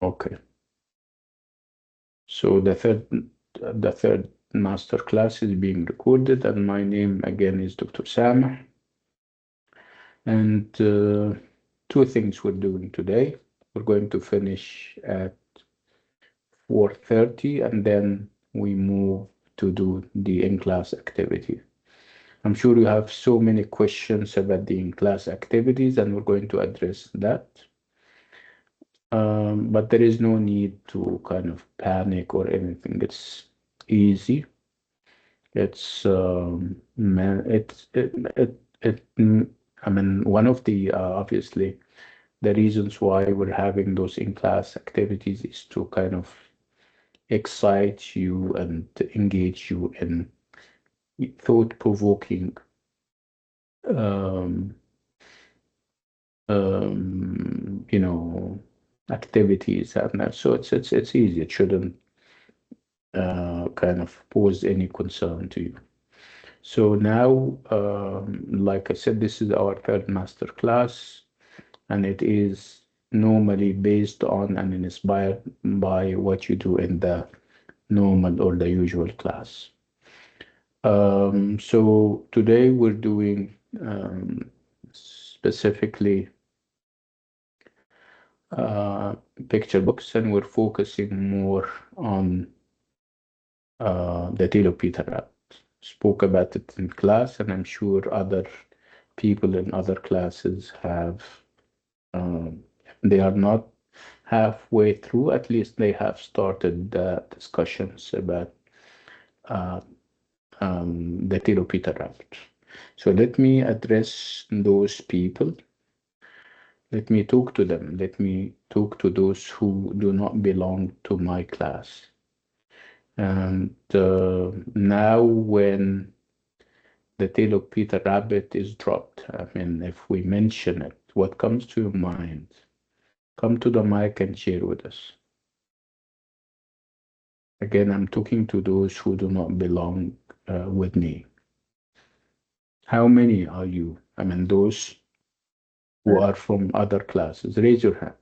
Okay. So the third master class is being recorded, and my name again is Dr. Sam. And two things we're doing today. We're going to finish at 4:30, and then we move to do the in-class activity. I'm sure you have so many questions about the in-class activities, and we're going to address that. But there is no need to kind of panic or anything. It's easy. It's man, I mean, one of the obviously the reasons why we're having those in-class activities is to kind of excite you and engage you in thought-provoking um, you know, activities, and so it's easy. It shouldn't kind of pose any concern to you. So now, like I said, this is our third master class, and it is normally based on and inspired by what you do in the normal or the usual class. So today we're doing specifically picture books, and we're focusing more on the Tale of Peter Rabbit. Spoke about it in class, and I'm sure other people in other classes have, they are not halfway through, at least they have started discussions about the Tale of Peter Rabbit. So let me address those people. Let me talk to them. Let me talk to those who do not belong to my class. And now when the Tale of Peter Rabbit is dropped, I mean, if we mention it, what comes to your mind? Come to the mic and share with us. Again, I'm talking to those who do not belong with me. How many are you? I mean, those who are from other classes. Raise your hand.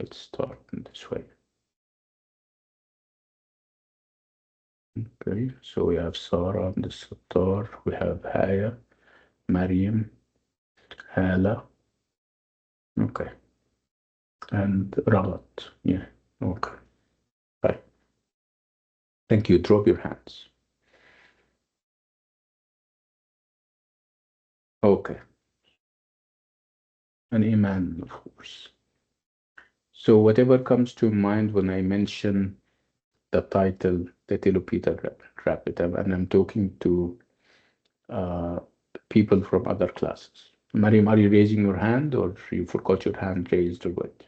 Let's start in this way. Okay, so we have Sarah, the Sattar, we have Haya, Mariam, Hala, okay, and Ragat. Yeah, okay. Bye. Thank you. Drop your hands. Okay. And Iman, of course. So whatever comes to mind when I mention the title, the Tale of Peter Rabbit, and I'm talking to people from other classes. Mariam, are you raising your hand, or you forgot your hand raised, or what?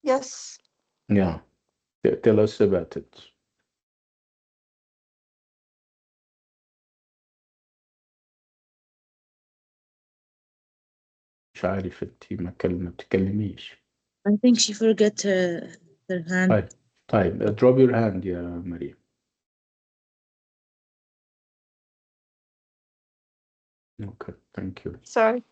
Yes. Yeah, tell us about it. مش عارف انتي ما بتكلميش. I think she forgot her hand. طيب drop your hand يا مريم. Okay, thank you. Sorry.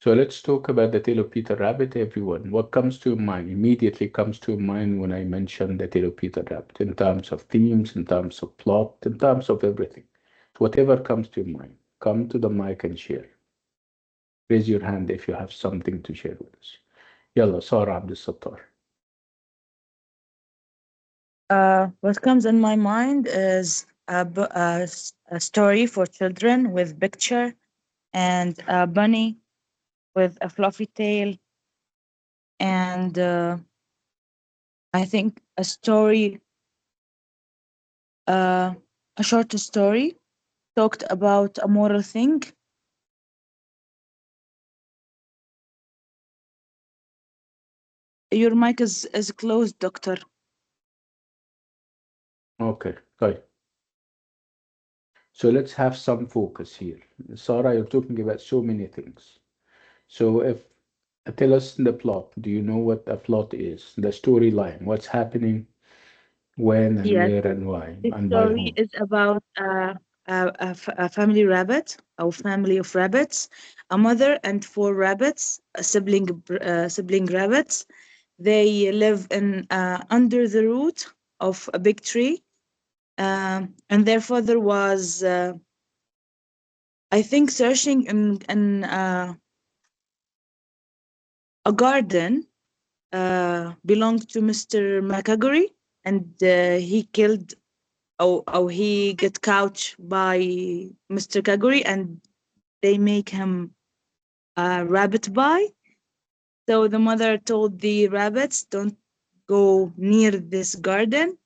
So let's talk about the Tale of Peter Rabbit, everyone. What comes to mind, immediately comes to mind when I mention the Tale of Peter Rabbit, in terms of themes, in terms of plot, in terms of everything. So whatever comes to mind, come to the mic and share. Raise your hand if you have something to share with us. Yalla, Sarah Abdul Sattar. What comes in my mind is a story for children with picture and a bunny with a fluffy tail, and I think uh, a short story talked about a moral thing. Your mic is closed, doctor. Okay, good. So let's have some focus here. Sarah, you're talking about so many things. So if tell us the plot. Do you know what a plot is? The storyline. What's happening, when and Yes, where and why, this and by story whom? is about a family rabbit, or family of rabbits, a mother and four rabbits, a sibling rabbits. They live in under the root of a big tree, and their father was, I think, searching in a garden belonged to Mr. McAgory, and he killed, or he get caught by Mr. Kaguri, and they make him a rabbit pie. So the mother told the rabbits, "Don't go near this garden."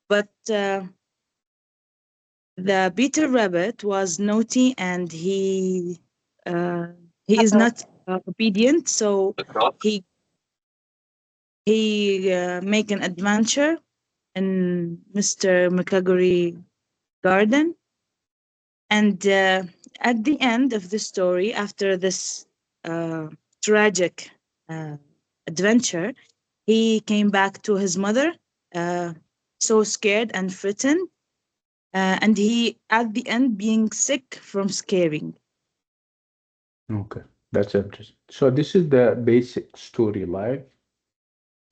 But the Peter rabbit was naughty, and uh, he is not obedient. So he he make an adventure in Mr. McAgory garden. And at the end of the story, after this uh, tragic uh, adventure, he came back to his mother, uh, so scared and frightened, and he, at the end, being sick from scaring. Okay, that's interesting. So this is the basic storyline.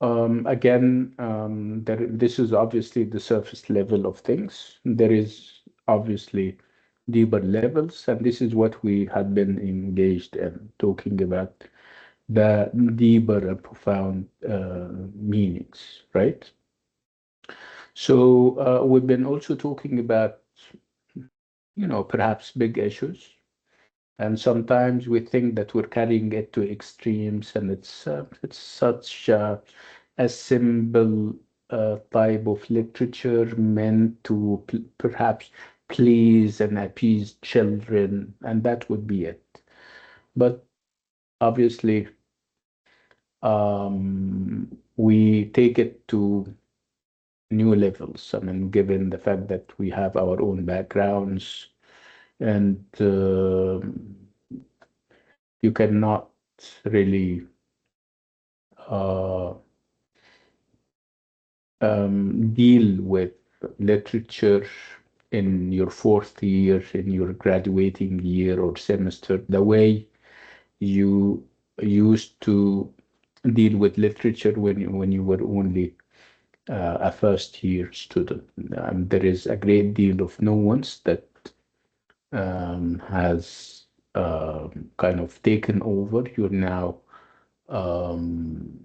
Again, this is obviously the surface level of things. There is obviously deeper levels, and this is what we had been engaged in talking about the deeper and profound meanings, right? So we've been also talking about, perhaps big issues. And sometimes we think that we're carrying it to extremes, and it's such a simple type of literature meant to perhaps please and appease children, and that would be it. But obviously, we take it to new levels. I mean, given the fact that we have our own backgrounds, and you cannot really uh, deal with literature in your fourth year, in your graduating year or semester, the way you used to deal with literature when you were only a first year student. There is a great deal of nuance that has kind of taken over. You're now um,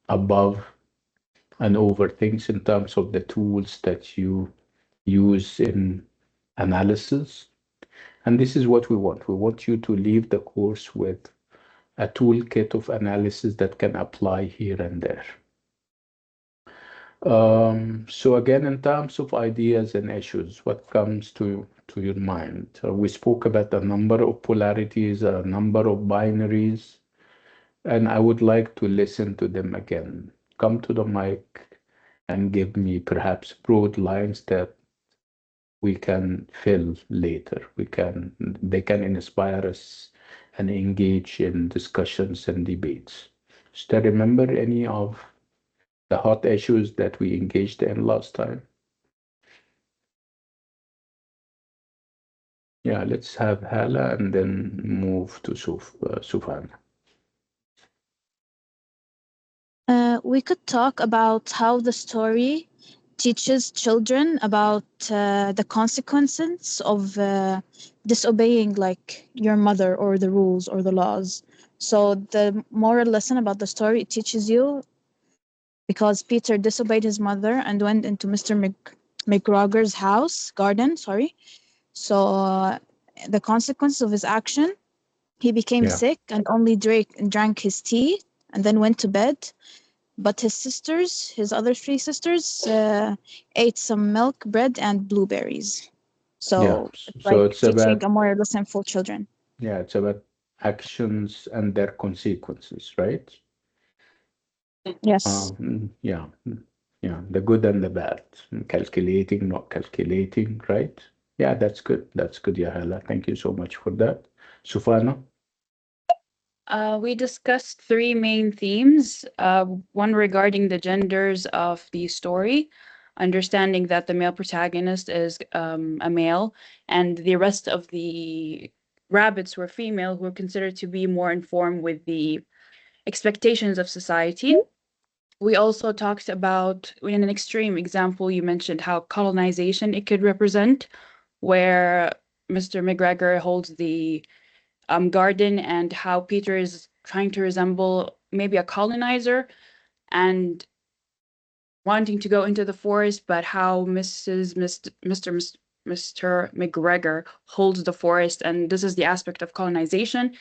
above and over things in terms of the tools that you use in analysis. And this is what we want. We want you to leave the course with a toolkit of analysis that can apply here and there. So again, in terms of ideas and issues, what comes to your mind? We spoke about a number of polarities, a number of binaries, and I would like to listen to them again. Come to the mic and give me perhaps broad lines that we can fill later. They can inspire us and engage in discussions and debates. Still remember any of the hot issues that we engaged in last time? Yeah, let's have Hala and then move to Sufan. We could talk about how the story teaches children about the consequences of disobeying, like your mother, or the rules or the laws. So the moral lesson about the story, it teaches you, because Peter disobeyed his mother and went into Mr. McGregor's house garden. Sorry. So the consequence of his action, he became Yeah, sick and only drank his tea and then went to bed. But his sisters, his other three sisters, ate some milk, bread, and blueberries. yeah. So it's So like it's teaching about, a moral lesson for children. yeah, it's about actions and their consequences, right? Yes. Yeah, yeah, the good and the bad, calculating, not calculating, right? Yeah, that's good. That's good, Yahala. Thank you so much for that. Sufana? We discussed three main themes. One regarding the genders of the story, understanding that the male protagonist is a male, and the rest of the rabbits were female, who were considered to be more informed with the expectations of society. We also talked about, in an extreme example, you mentioned how colonization it could represent, where Mr. McGregor holds the garden, and how Peter is trying to resemble maybe a colonizer and wanting to go into the forest, but how Mr. McGregor holds the forest, and this is the aspect of colonization.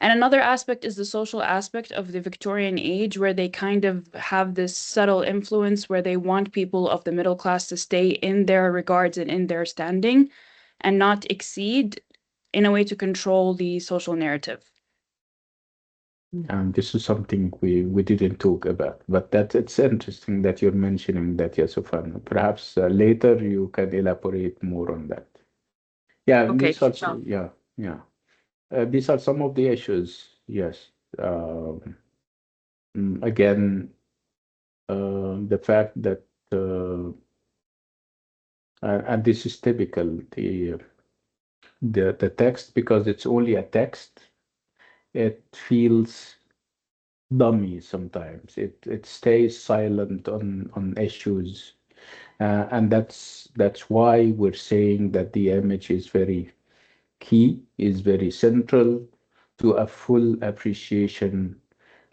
And another aspect is the social aspect of the Victorian age, where they kind of have this subtle influence where they want people of the middle class to stay in their regards and in their standing and not exceed, in a way to control the social narrative. And this is something we didn't talk about, but that it's interesting that you're mentioning that, Yasufan. Perhaps later you can elaborate more on that. Yeah, Okay, these are sure. yeah. These are some of the issues. Yes. Um, Again, the fact that and this is typical, the text, because it's only a text, it feels dummy sometimes. It stays silent on issues, and that's why we're saying that the image is very key, is very central to a full appreciation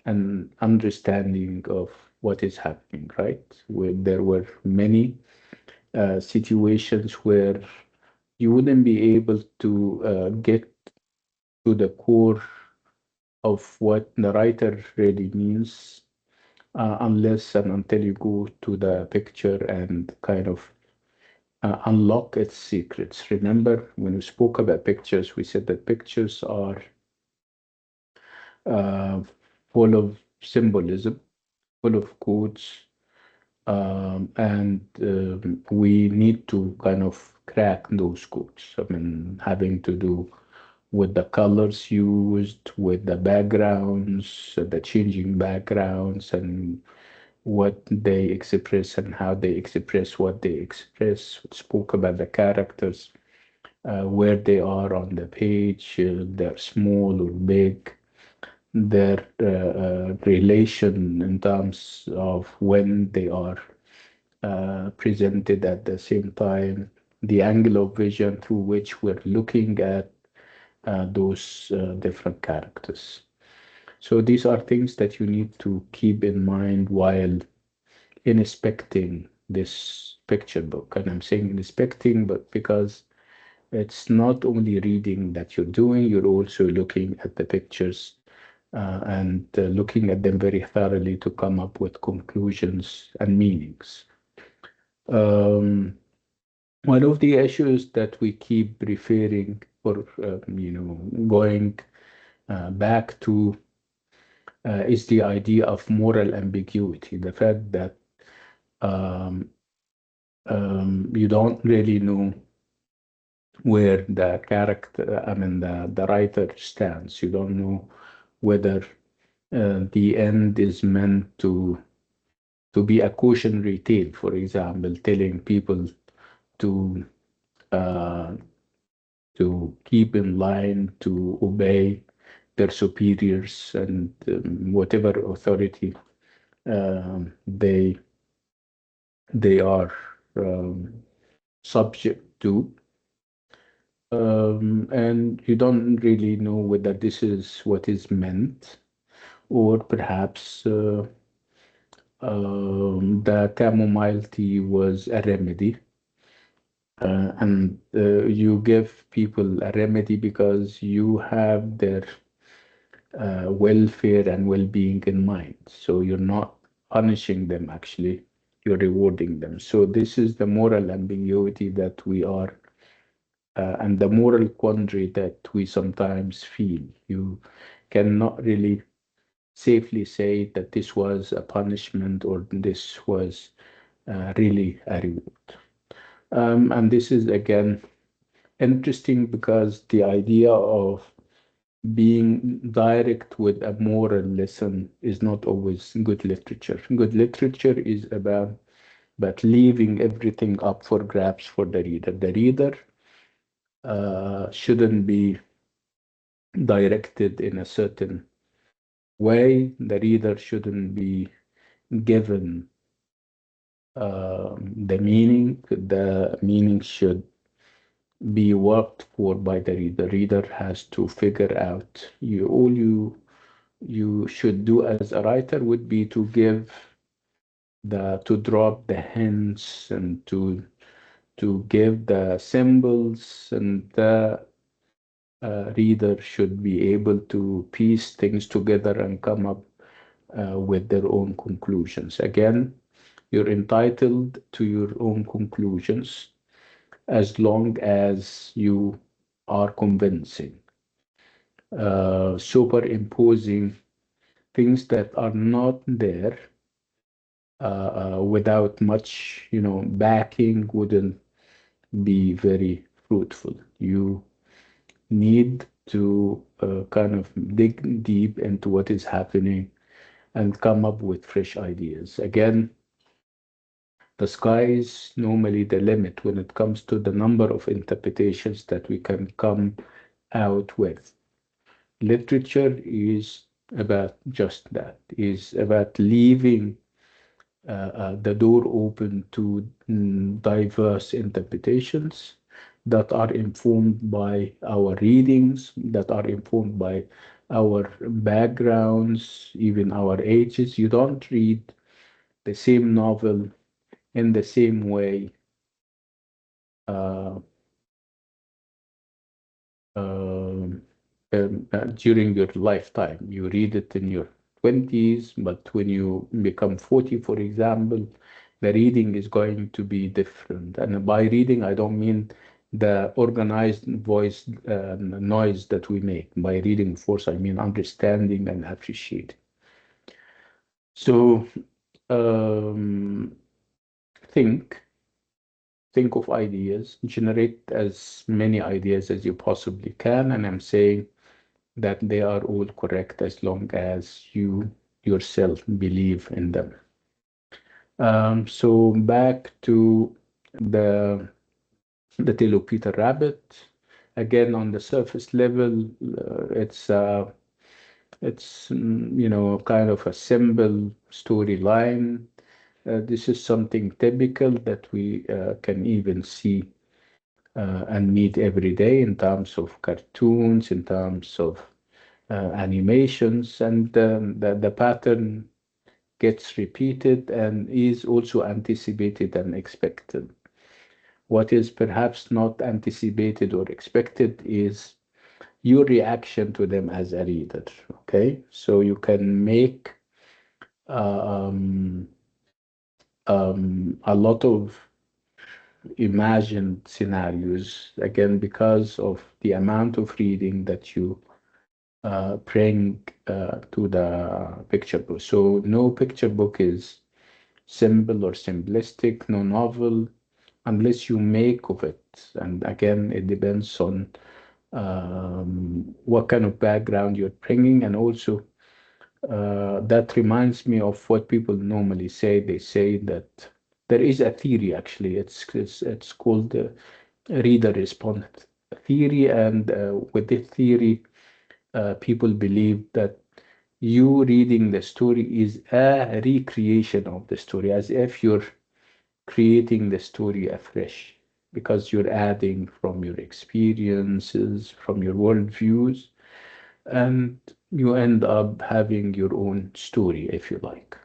and understanding of what is happening, right? Where there were many situations where you wouldn't be able to get to the core of what the writer really means unless and until you go to the picture and kind of unlock its secrets. Remember, when we spoke about pictures, we said that pictures are uh, full of symbolism, full of codes, and we need to kind of crack those codes. I mean, having to do with the colors used, with the backgrounds, the changing backgrounds, and what they express and how they express what they express. We spoke about the characters, where they are on the page, they're small or big, their relation in terms of when they are presented at the same time, the angle of vision through which we're looking at those different characters. So these are things that you need to keep in mind while inspecting this picture book. And I'm saying inspecting, but because it's not only reading that you're doing, you're also looking at the pictures and looking at them very thoroughly to come up with conclusions and meanings. Um, One of the issues that we keep referring or going back to is the idea of moral ambiguity, the fact that um, you don't really know where the character, I mean, the writer stands. You don't know whether the end is meant to be a cautionary tale, for example, telling people to uh, to keep in line, to obey their superiors and whatever authority they are um, subject to. And you don't really know whether this is what is meant, or perhaps the chamomile tea was a remedy, and you give people a remedy because you have their welfare and well-being in mind. So you're not punishing them, actually, you're rewarding them. So this is the moral ambiguity that we are, and the moral quandary that we sometimes feel. You cannot really safely say that this was a punishment or this was really a reward. And this is again interesting because the idea of being direct with a moral lesson is not always good literature. Good literature is about but leaving everything up for grabs for the reader. The reader shouldn't be directed in a certain way. The reader shouldn't be given the meaning. The meaning should be worked for by the reader. The reader has to figure out. You should do as a writer would be to give to drop the hints and to give the symbols, and the reader should be able to piece things together and come up with their own conclusions. Again, you're entitled to your own conclusions as long as you are convincing. Superimposing things that are not there without much, backing wouldn't be very fruitful. You need to kind of dig deep into what is happening and come up with fresh ideas. Again, the sky is normally the limit when it comes to the number of interpretations that we can come out with. Literature is about just that, is about leaving the door open to diverse interpretations that are informed by our readings, that are informed by our backgrounds, even our ages. You don't read the same novel in the same way uh, um, during your lifetime. You read it in your 20s, but when you become 40, for example, the reading is going to be different. And by reading, I don't mean the organized voice noise that we make. By reading, of course, I mean understanding and appreciating. So um, think, think of ideas, generate as many ideas as you possibly can. And I'm saying that they are all correct as long as you yourself believe in them. So back to the the Tale of Peter Rabbit. Again, on the surface level, it's kind of a simple storyline. This is something typical that we can even see and meet every day in terms of cartoons, in terms of animations, and the pattern gets repeated and is also anticipated and expected. What is perhaps not anticipated or expected is your reaction to them as a reader. Okay, so you can make um, a lot of imagined scenarios again because of the amount of reading that you bring to the picture book. So no picture book is simple or simplistic, no novel, unless you make of it. And again, it depends on what kind of background you're bringing. And also, that reminds me of what people normally say. They say that there is a theory, actually. It's called the reader response theory. And with this theory, people believe that you reading the story is a recreation of the story, as if you're creating the story afresh, because you're adding from your experiences, from your worldviews, and you end up having your own story, if you like.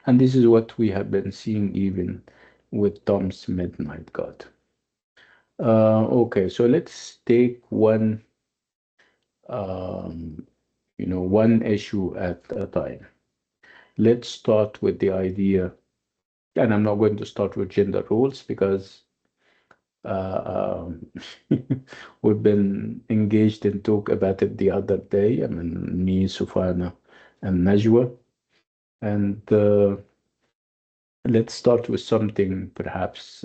And this is what we have been seeing even with Tom's Midnight God. Okay, so let's take um, one issue at a time. Let's start with the idea, and I'm not going to start with gender roles because uh, we've been engaged in talk about it the other day. I mean, me, Sufana, and Najwa. And let's start with something perhaps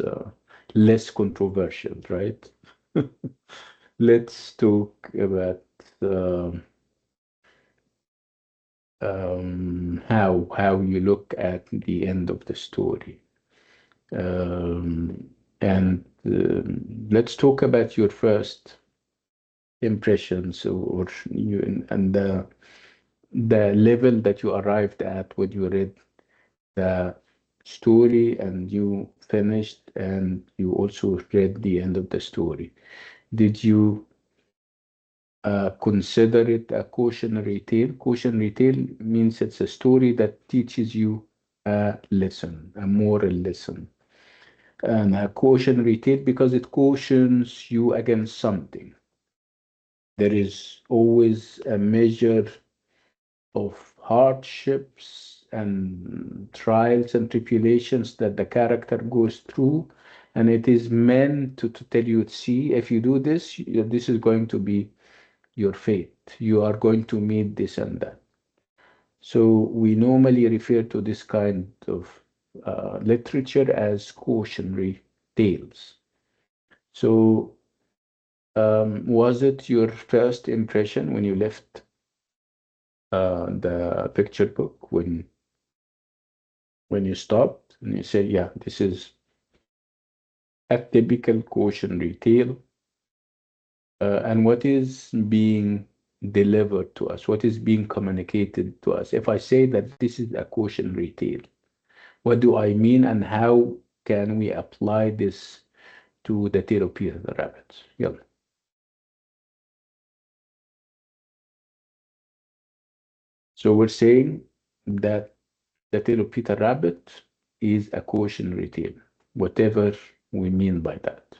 less controversial, right? Let's talk about uh, how you look at the end of the story. And let's talk about your first impressions, or you and the level that you arrived at when you read the story and you finished, and you also read the end of the story. Did you consider it a cautionary tale? Cautionary tale means it's a story that teaches you a lesson, a moral lesson. And a cautionary tale because it cautions you against something. There is always a measure of hardships and trials and tribulations that the character goes through. And it is meant to tell you, see, if you do this, this is going to be your fate. You are going to meet this and that. So we normally refer to this kind of literature as cautionary tales. So, was it your first impression when you left the picture book, when you stopped and you said, "Yeah, this is a typical cautionary tale," and what is being delivered to us? What is being communicated to us? If I say that this is a cautionary tale, what do I mean, and how can we apply this to the tale of Peter the Rabbit? Yeah. So we're saying that the tale of Peter Rabbit is a cautionary tale, whatever we mean by that.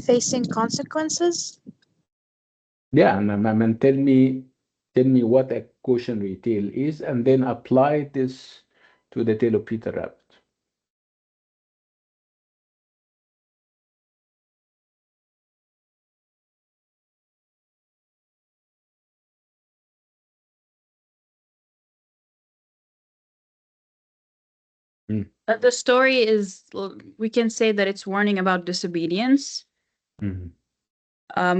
Facing consequences. Yeah, and tell me what a cautionary tale is, and then apply this to the tale of Peter Rabbit. Mm, The story is, we can say that it's warning about disobedience, mhm,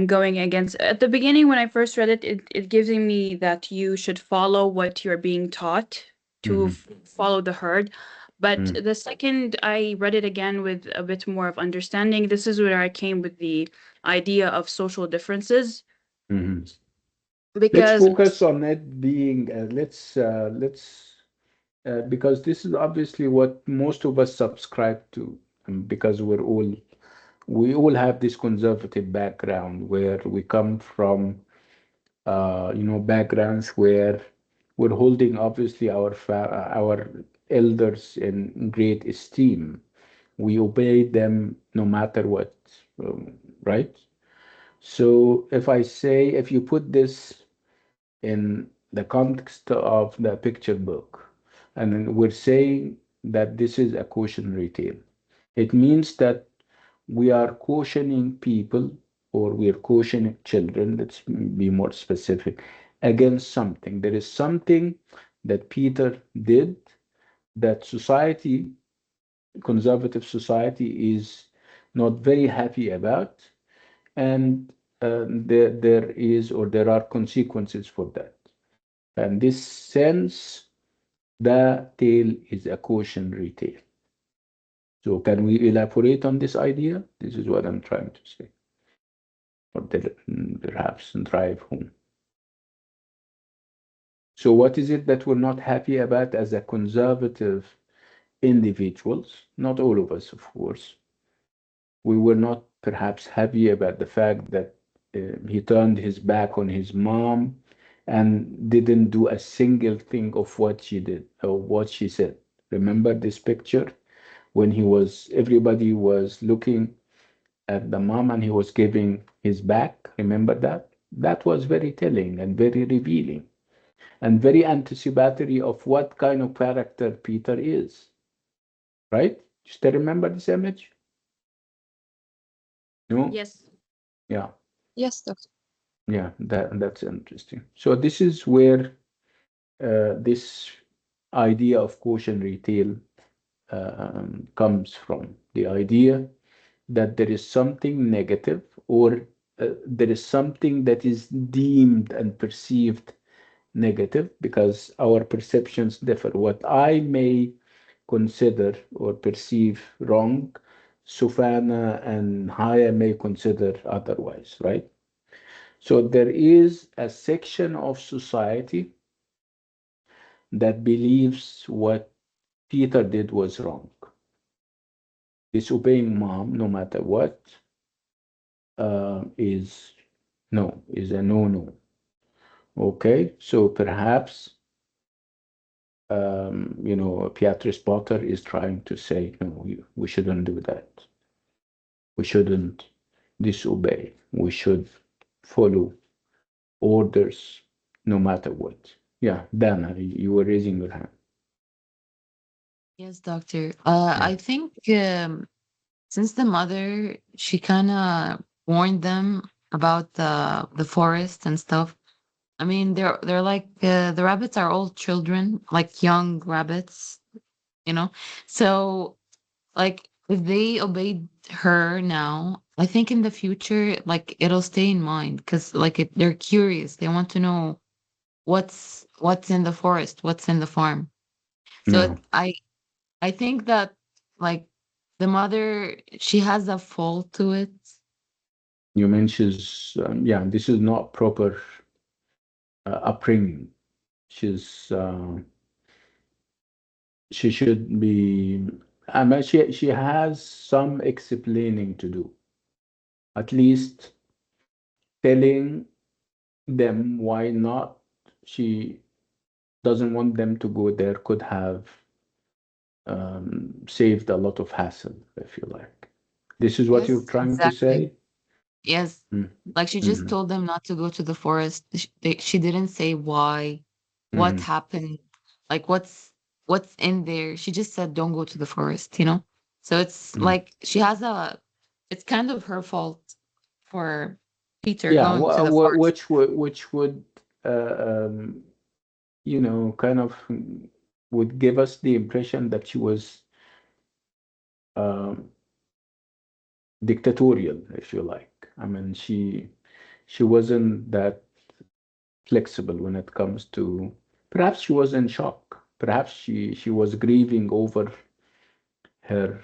going against. At the beginning, when I first read it, it gives me that you should follow what you're being taught to mhm, follow the herd. But mm, the second I read it again with a bit more of understanding, this is where I came with the idea of social differences. mhm. Let's Because focus on it being, let's because this is obviously what most of us subscribe to, because we all have this conservative background where we come from, backgrounds where we're holding obviously our elders in great esteem. We obey them no matter what, um, right? So if you put this in the context of the picture book, and then we're saying that this is a cautionary tale, it means that we are cautioning people, or we are cautioning children, let's be more specific, against something. There is something that Peter did that society, conservative society, is not very happy about, and there is, or there are consequences for that. And this sense, the tale is a cautionary tale. So can we elaborate on this idea? This is what I'm trying to say, or perhaps drive home. So what is it that we're not happy about as a conservative individuals? Not all of us, of course. We were not perhaps happy about the fact that he turned his back on his mom and didn't do a single thing of what she did or what she said. Remember this picture when everybody was looking at the mom and he was giving his back? Remember that? That was very telling and very revealing and very anticipatory of what kind of character Peter is, right? You still remember this image? No? yes, Yeah. Yes, doctor. Yeah, that's interesting. So this is where this idea of cautionary tale comes from. The idea that there is something negative, or there is something that is deemed and perceived negative because our perceptions differ. What I may consider or perceive wrong, Sufana and Haya may consider otherwise, right? So there is a section of society that believes what Peter did was wrong. Disobeying mom, no matter what, is no, is a no-no. Okay, so perhaps Beatrice Potter is trying to say, no, we shouldn't do that. We shouldn't disobey. We should follow orders no matter what. Yeah, Dana, you were raising your hand. Yes, doctor. Yeah, I think since the mother, she kind of warned them about the forest and stuff. I mean, they're like the rabbits are all children, like young rabbits, you know. So like if they obeyed her now, I think in the future, like it'll stay in mind because like they're curious. They want to know what's in the forest, what's in the farm. So yeah. I think that like the mother, she has a fault to it. You mentioned, yeah, this is not proper upbringing. She's she should be. I mean, she has some explaining to do. At least telling them why not. She doesn't want them to go there. Could have saved a lot of hassle, if you like. This is what you're Yes, trying to exactly. say? Yes. Mm, Like she just mhm, told them not to go to the forest. She didn't say why, what mhm, happened, like what's in there. She just said don't go to the forest, you know? So it's mm. like she has a it's kind of her fault for Peter Yeah, going to the forest. which would kind of would give us the impression that she was um, dictatorial, if you like. I mean, she wasn't that flexible when it comes to. Perhaps she was in shock. Perhaps she was grieving over her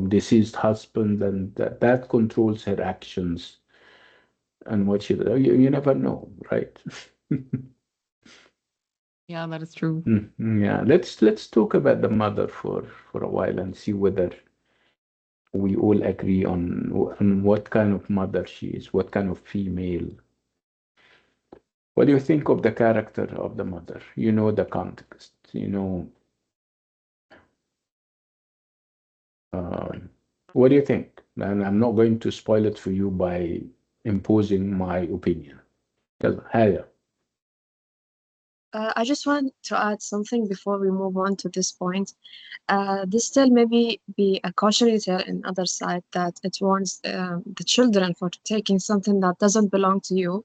deceased husband, and that controls her actions and what she you never know, right? Yeah, that is true. Yeah, let's talk about the mother for a while and see whether we all agree on what kind of mother she is, what kind of female. What do you think of the character of the mother? You know the context. Um, what do you think? And I'm not going to spoil it for you by imposing my opinion. Haya. I just want to add something before we move on to this point. This tale maybe be a cautionary tale in other side that it warns the children for taking something that doesn't belong to you.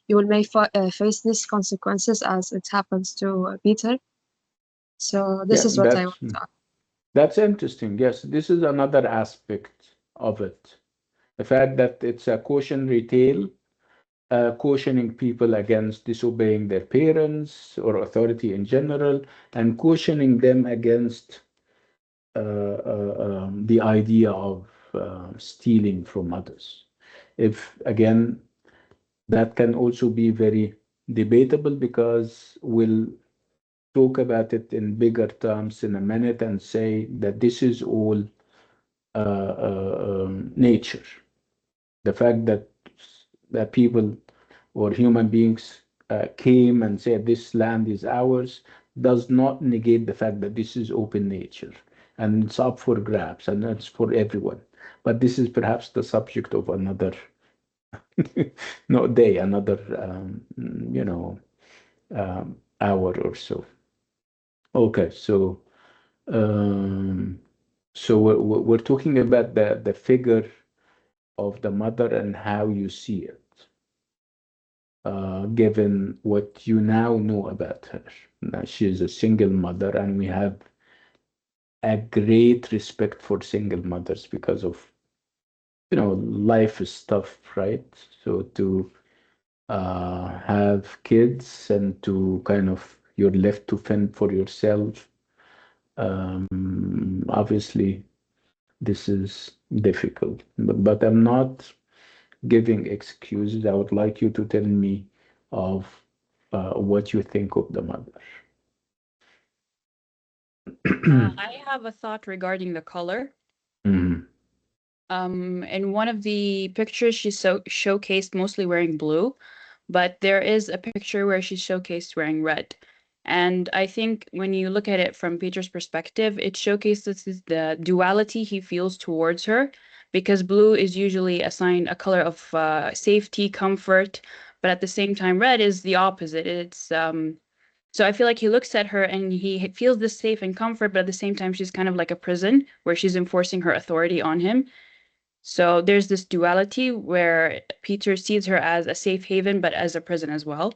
You will may face these consequences as it happens to Peter. So this Yeah, is what I want to add. that's interesting. Yes, this is another aspect of it. The fact that it's a cautionary tale, cautioning people against disobeying their parents or authority in general, and cautioning them against the idea of stealing from others. If again, that can also be very debatable because we'll talk about it in bigger terms in a minute and say that this is all nature. The fact that people or human beings came and said this land is ours does not negate the fact that this is open nature and it's up for grabs and it's for everyone. But this is perhaps the subject of another no day, another hour or so. Okay, um, so we're talking about the figure of the mother and how you see it, given what you now know about her. Now, she is a single mother, and we have a great respect for single mothers because of life stuff, right? So to have kids and to kind of you're left to fend for yourself. Obviously, this is difficult, but I'm not giving excuses. I would like you to tell me of what you think of the mother. I have a thought regarding the color. Mhm. In one of the pictures, she's showcased mostly wearing blue, but there is a picture where she's showcased wearing red. And I think when you look at it from Peter's perspective, it showcases the duality he feels towards her, because blue is usually a color of safety, comfort, but at the same time, red is the opposite. So I feel like he looks at her and he feels this safe and comfort, but at the same time, she's kind of like a prison where she's enforcing her authority on him. So there's this duality where Peter sees her as a safe haven, but as a prison as well.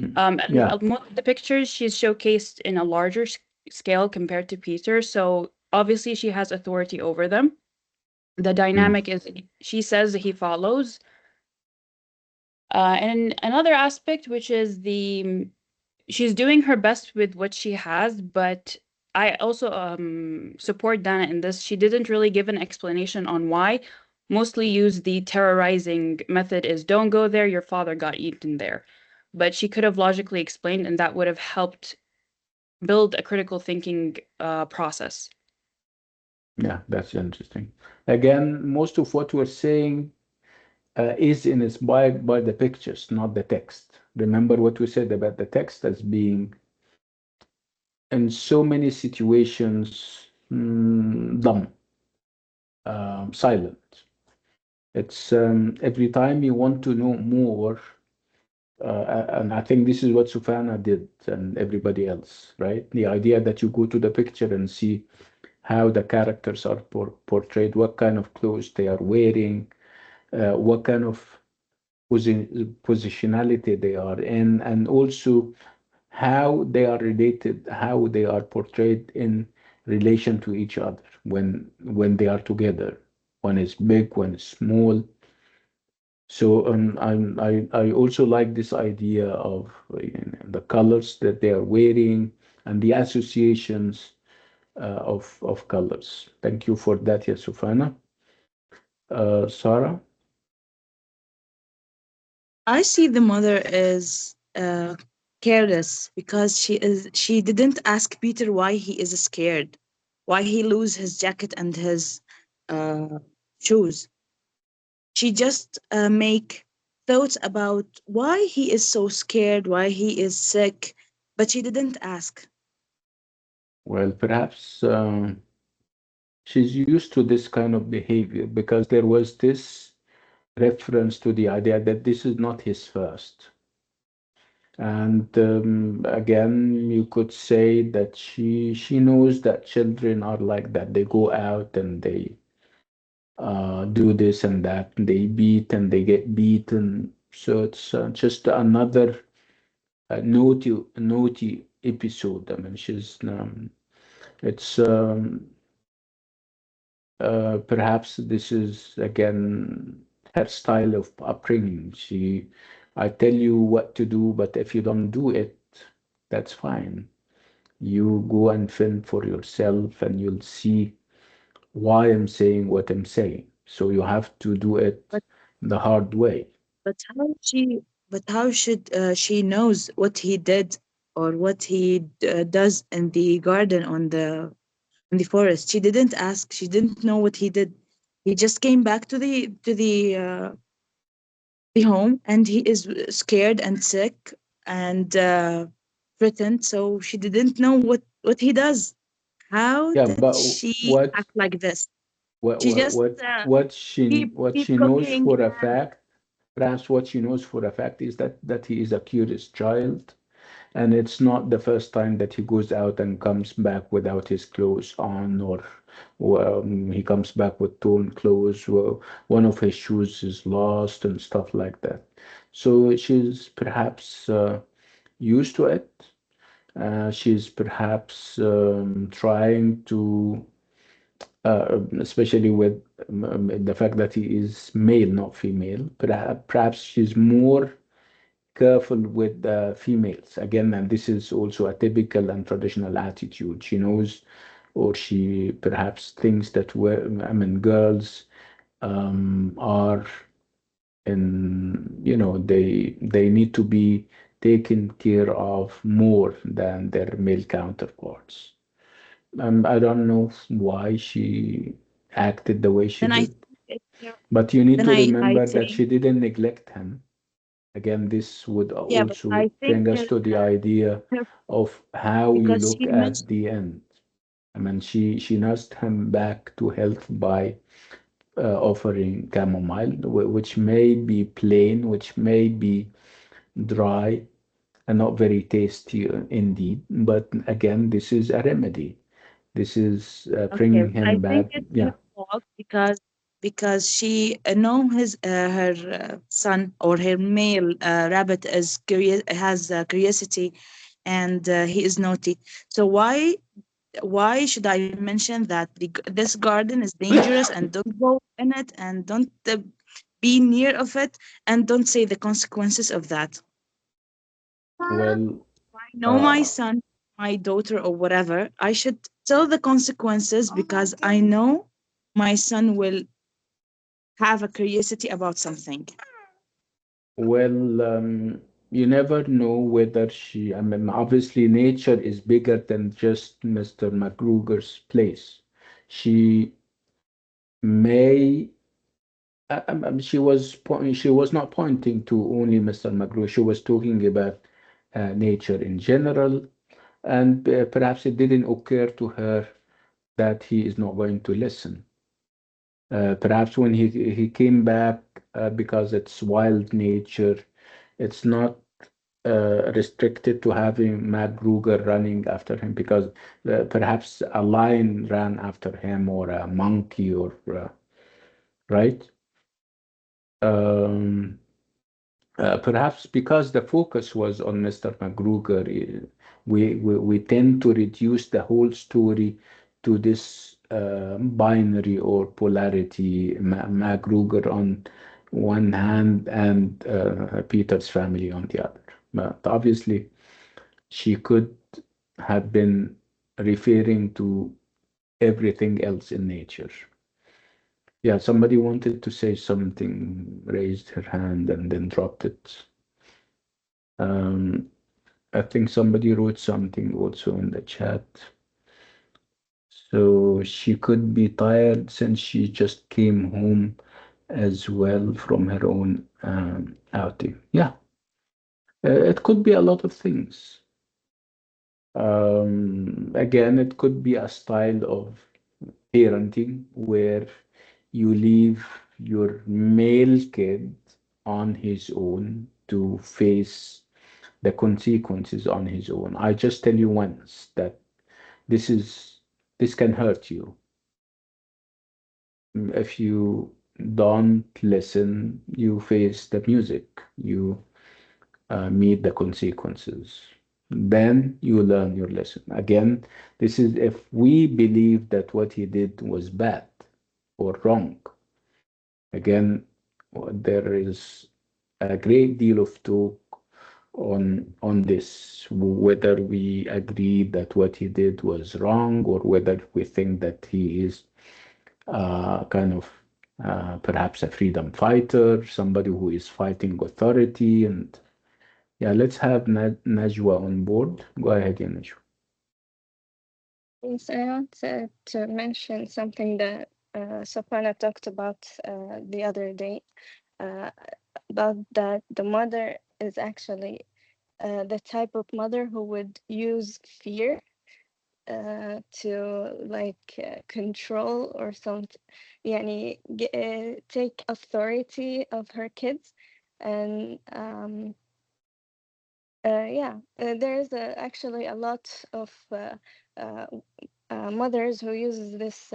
Mm. And Yeah. the pictures she's showcased in a larger scale compared to Peter, so obviously she has authority over them. The Mm. dynamic is she says he follows. And another aspect, which is she's doing her best with what she has, but I also support Dana in this. She didn't really give an explanation on why. Mostly use the terrorizing method is don't go there, your father got eaten there. But she could have logically explained, and that would have helped build a critical thinking process. Yeah, that's interesting. Again, most of what we're saying is inspired by the pictures, not the text. Remember what we said about the text as being, in so many situations, dumb, silent. It's every time you want to know more, and I think this is what Sufana did and everybody else, right? The idea that you go to the picture and see how the characters are portrayed, what kind of clothes they are wearing, what kind of positionality they are in, and also how they are related, how they are portrayed in relation to each other when they are together. One is big, one is small. So I also like this idea of the colors that they are wearing and the associations of colors. Thank you for that, Yasufana. Sarah? I see the mother as careless because she didn't ask Peter why he is scared, why he lose his jacket and his uh, shoes. She just make thoughts about why he is so scared, why he is sick, but she didn't ask. Well, perhaps she's used to this kind of behavior because there was this reference to the idea that this is not his first. And again, you could say that she knows that children are like that. They go out and they do this and that, and they beat and they get beaten. So it's just another naughty episode. I mean, it's perhaps this is again her style of upbringing. I tell you what to do, but if you don't do it, that's fine. You go and fend for yourself, and you'll see why I'm saying what I'm saying. So you have to do it But the hard way. but how she but how should she knows what he did or what he does in the garden on the forest? She didn't ask. She didn't know what he did. He just came back to the home, and he is scared and sick and threatened. So she didn't know what he does. How Yeah, did but she act like this? what She what just what what she what keep she knows cooking. for a fact, perhaps what she knows for a fact is that he is a curious child, and it's not the first time that he goes out and comes back without his clothes on, or he comes back with torn clothes, or one of his shoes is lost and stuff like that. So she's perhaps used to it. She's perhaps trying to, especially with the fact that he is male, not female. Perhaps she's more. careful with the females again, and this is also a typical and traditional attitude. She knows, or she perhaps thinks that girls are in, they need to be taken care of more than their male counterparts. I don't know why she acted the way she Then I did, think it's, but you need then to I remember that think, she didn't neglect him. Again, this would yeah, but also I think bring us to the idea her, of how you because look she at mentioned, the end. She nursed him back to health by offering chamomile, which may be plain, which may be dry, and not very tasty indeed. But again, this is a remedy. This is okay, bringing I him think back. it's Yeah. her fault because she know his her son or her male rabbit is curious, has curiosity, and he is naughty. So why should I mention that this garden is dangerous and don't go in it and don't be near of it and don't say the consequences of that? Well, I know my uh, son, my daughter, or whatever. I should tell the consequences because I know my son will have a curiosity about something. you never know whether obviously, nature is bigger than just Mr. McGruger's place. She may, she was not pointing to only Mr. McGruger. She was talking about nature in general, and perhaps it didn't occur to her that he is not going to listen. Perhaps when he came back, because it's wild nature, it's not restricted to having Matt Ruger running after him, because perhaps a lion ran after him, or a monkey, or right. Um, Perhaps because the focus was on Mr. McGruger, we tend to reduce the whole story to this binary or polarity, McGruger on one hand and Peter's family on the other. But obviously, she could have been referring to everything else in nature. Yeah, somebody wanted to say something, raised her hand and then dropped it. Um, I think somebody wrote something also in the chat. So she could be tired since she just came home as well from her own outing. Yeah, it could be a lot of things. Again, it could be a style of parenting where you leave your male kid on his own to face the consequences on his own. I just tell you once that this is this can hurt you. If you don't listen, you face the music, you meet the consequences. Then you learn your lesson. Again, this is if we believe that what he did was bad or wrong. Again, there is a great deal of talk on this, whether we agree that what he did was wrong, or whether we think that he is kind of perhaps a freedom fighter, somebody who is fighting authority. And yeah, let's have Najwa on board. Go ahead, yeah, Najwa. Yes, I want to mention something that Sopana talked about the other day, uh, about that the mother is actually the type of mother who would use fear to like control or something, يعني take authority of her kids. And yeah, there's actually a lot of uh, mothers who uses this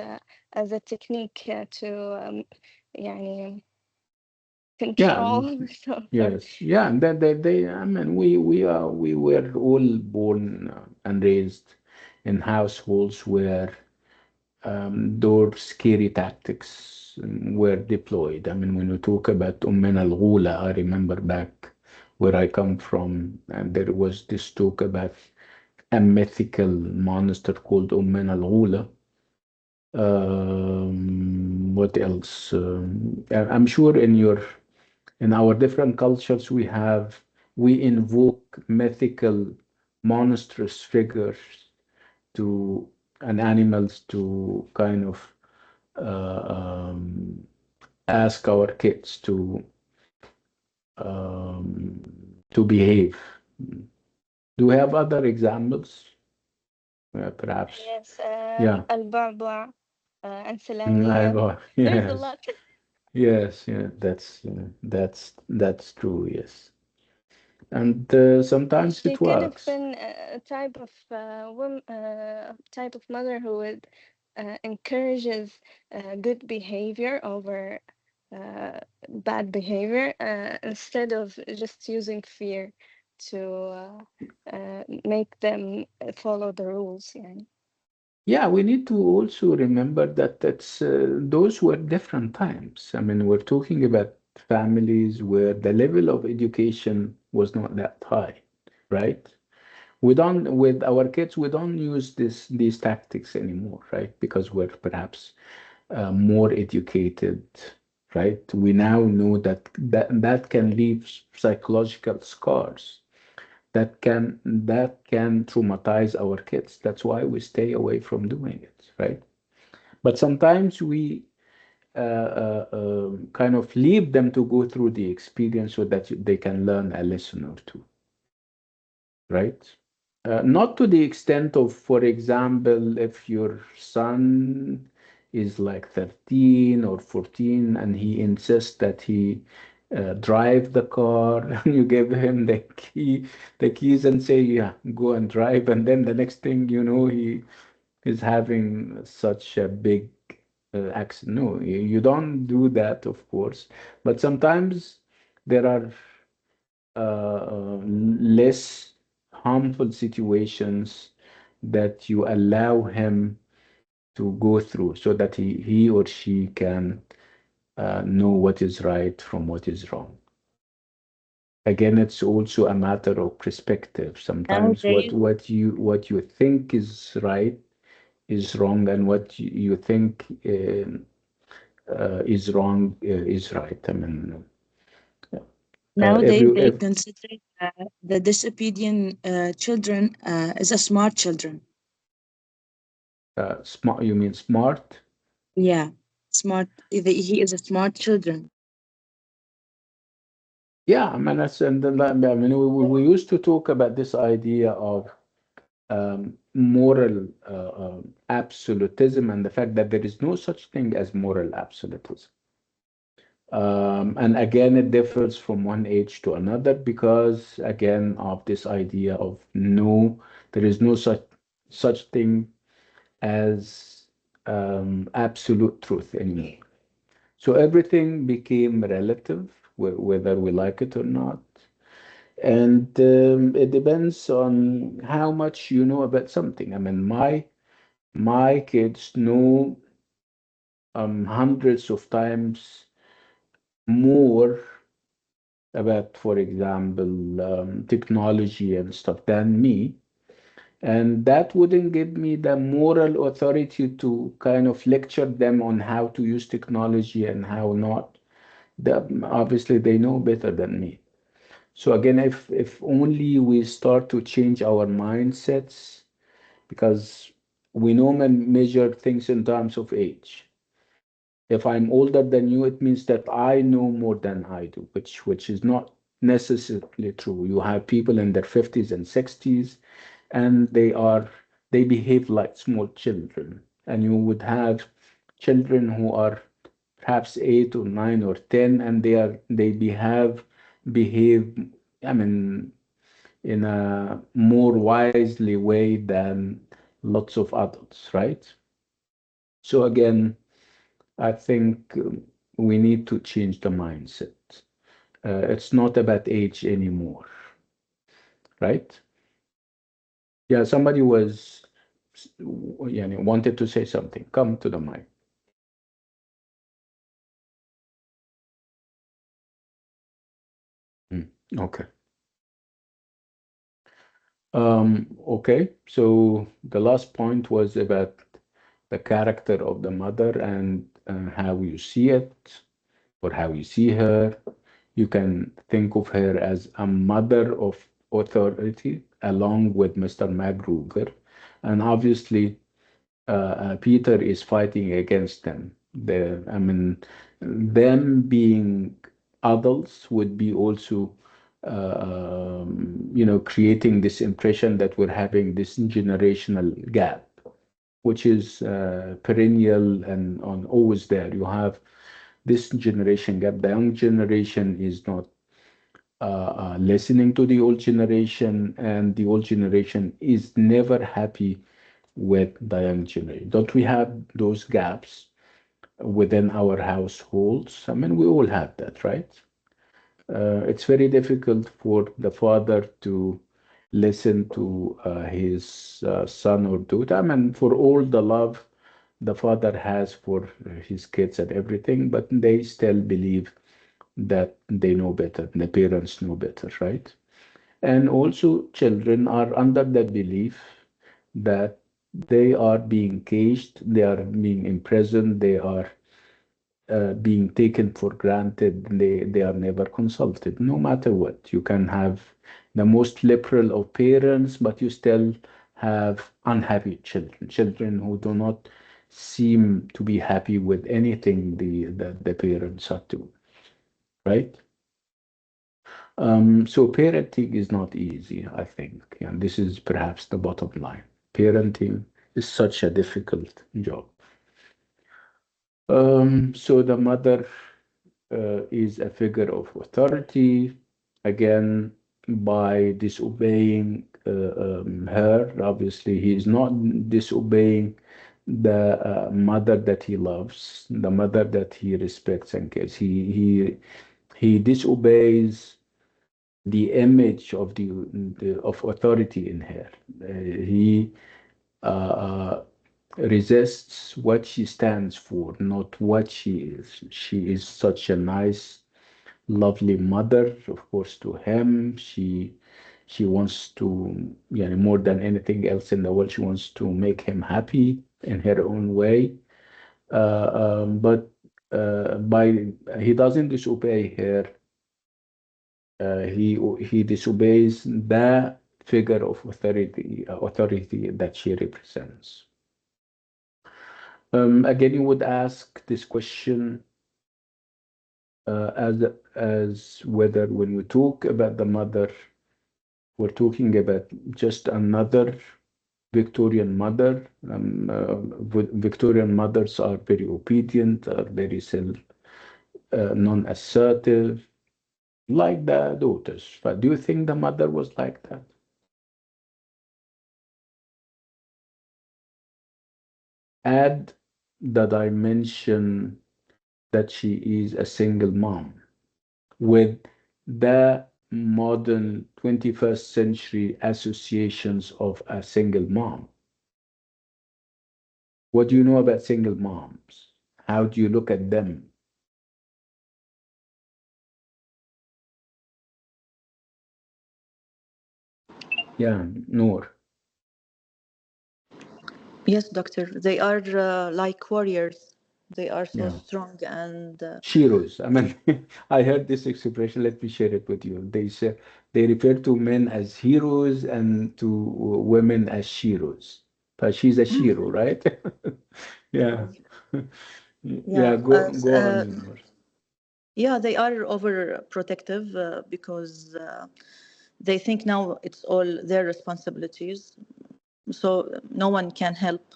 as a technique to يعني Yeah, control. So sorry. yes, yeah, and that we were all born and raised in households where those scary tactics were deployed. When you talk about Ummina al-Ghula, I remember back where I come from, and there was this talk about a mythical monster called al what else? I'm sure in our different cultures we invoke mythical monstrous figures to and animals to kind of ask our kids to behave. Do we have other examples? Perhaps. Yes, Yeah. البعبع, I have انسلامية. There's a yes. lot. Yes, yeah, that's true, yes. And sometimes She it could have works. been a type of type of mother who would encourages good behavior over uh, bad behavior instead of just using fear to make them follow the rules. يعني. Yeah, we need to also remember that those were different times. I mean, we're talking about families where the level of education was not that high, right? We don't, with our kids, we don't use these tactics anymore, right? Because we're perhaps more educated, right? We now know that can leave psychological scars that can traumatize our kids. That's why we stay away from doing it, right? But sometimes we kind of leave them to go through the experience so that they can learn a lesson or two, right? Not to the extent of, for example, if your son is like 13 or 14 and he insists that he drive the car and you give him the keys and say, yeah, go and drive. And then the next thing you know, he is having such a big accident. No, you don't do that, of course. But sometimes there are less harmful situations that you allow him to go through so that he or she can know what is right from what is wrong. Again, it's also a matter of perspective. Sometimes Nowadays, what you think is right is wrong, and what you think is wrong is right. I mean, if nowadays you they if consider the disobedient children as a smart children. smart, you mean smart? Yeah, smart. He is a smart children. Yeah, I mean, and then, I mean, we used to talk about this idea of moral absolutism and the fact that there is no such thing as moral absolutism. And again, it differs from one age to another because, again, of this idea of no, there is no such thing as absolute truth anymore. So everything became relative, whether we like it or not. And it depends on how much you know about something. I mean, my kids know hundreds of times more about, for example, technology and stuff than me. And that wouldn't give me the moral authority to kind of lecture them on how to use technology and how not. Obviously, they know better than me. So again, if only we start to change our mindsets, because we normally measure things in terms of age. If I'm older than you, it means that I know more than I do, which is not necessarily true. You have people in their 50s and 60s, and they behave like small children. And you would have children who are perhaps 8 or 9 or 10, and they behave, I mean, in a more wisely way than lots of adults, right? So again, I think we need to change the mindset. It's not about age anymore, right? Yeah, somebody wanted to say something. Come to the mic. Mm, okay. Okay, so the last point was about the character of the mother and how you see it or how you see her. You can think of her as a mother of authority along with Mr. McGruger. And obviously, Peter is fighting against them. I mean, them being adults would be also, creating this impression that we're having this generational gap, which is perennial and on always there. You have this generation gap. The young generation is not listening to the old generation, and the old generation is never happy with the young generation. Don't we have those gaps within our households? I mean, we all have that, right? It's very difficult for the father to listen to his son or daughter. I mean, for all the love the father has for his kids and everything, but they still believe that they know better, the parents know better, right? And also, children are under the belief that they are being caged, they are being imprisoned, they are being taken for granted, they are never consulted, no matter what. You can have the most liberal of parents, but you still have unhappy children, children who do not seem to be happy with anything the parents are doing, right? So parenting is not easy, I think. And this is perhaps the bottom line. Parenting is such a difficult job. So the mother is a figure of authority, again, by disobeying her. Obviously, he is not disobeying the mother that he loves, the mother that he respects and cares. He disobeys the image of the of authority in her. He uh, resists what she stands for, not what she is. She is such a nice, lovely mother, of course, to him. She wants to, yeah, more than anything else in the world, she wants to make him happy in her own way. But by he doesn't disobey her, he disobeys the figure of authority that she represents. Again, you would ask this question as whether when we talk about the mother, we're talking about just another Victorian mother. Victorian mothers are very obedient, are very self, non-assertive, like the daughters. But do you think the mother was like that? Add the dimension that she is a single mom with the modern 21st century associations of a single mom. What do you know about single moms? How do you look at them? Yeah, Noor. Yes, doctor. They are like warriors. They are so Yeah. strong and Sheroes. I mean, I heard this expression. Let me share it with you. They say they refer to men as heroes and to women as sheroes. But she's a shero, right? Yeah. Yeah, yeah, go on, Noor. yeah, they are overprotective because they think now it's all their responsibilities. So no one can help,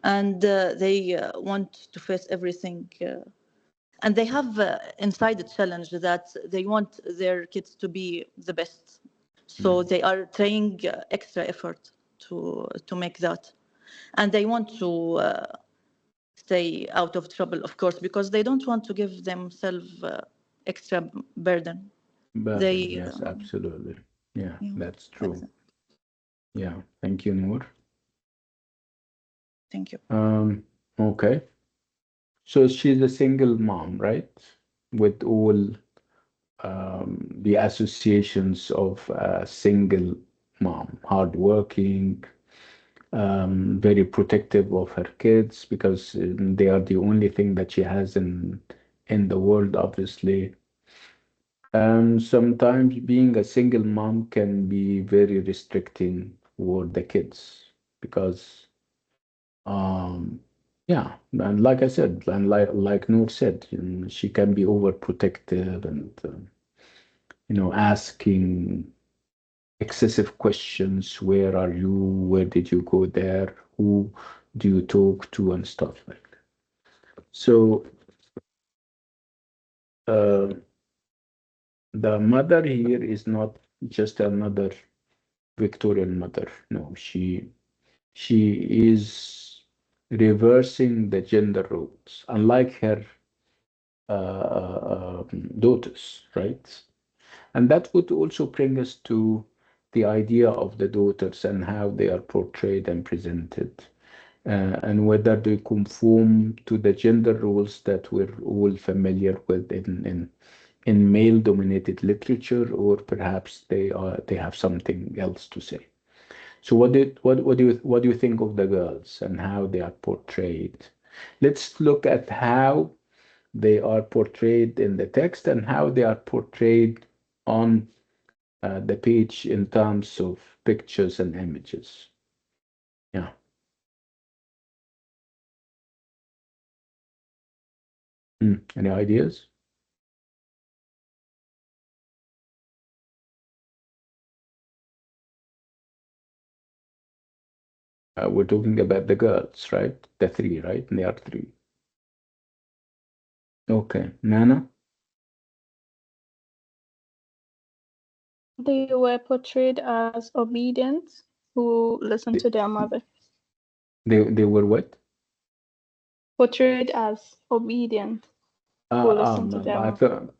and they want to face everything. And they have inside a challenge that they want their kids to be the best. So Mm. they are trying extra effort to make that, and they want to stay out of trouble, of course, because they don't want to give themselves extra burden. Burden, They, yes, absolutely. Yeah, yeah, that's like true. that. Yeah, thank you, Noor. Thank you. Okay. So she's a single mom, right? With all the associations of a single mom, hardworking, very protective of her kids because they are the only thing that she has in the world, obviously. And sometimes being a single mom can be very restricting for the kids because, um, yeah, and like I said, and like Noor said, she can be overprotective and asking excessive questions. Where are you? Where did you go there? Who do you talk to and stuff like that. So, uh, the mother here is not just another Victorian mother. No, she is reversing the gender roles, unlike her daughters, right? And that would also bring us to the idea of the daughters and how they are portrayed and presented, and whether they conform to the gender roles that we're all familiar with in male-dominated literature, or perhaps they have something else to say. So what do you think of the girls and how they are portrayed? Let's look at how they are portrayed in the text and how they are portrayed on the page in terms of pictures and images. Yeah. Any ideas? We're talking about the girls, right? The three, right? They are three. Okay. Nana? They were portrayed as obedient who listened They, to their mother. they were what? Portrayed as obedient who listened to their I mother. thought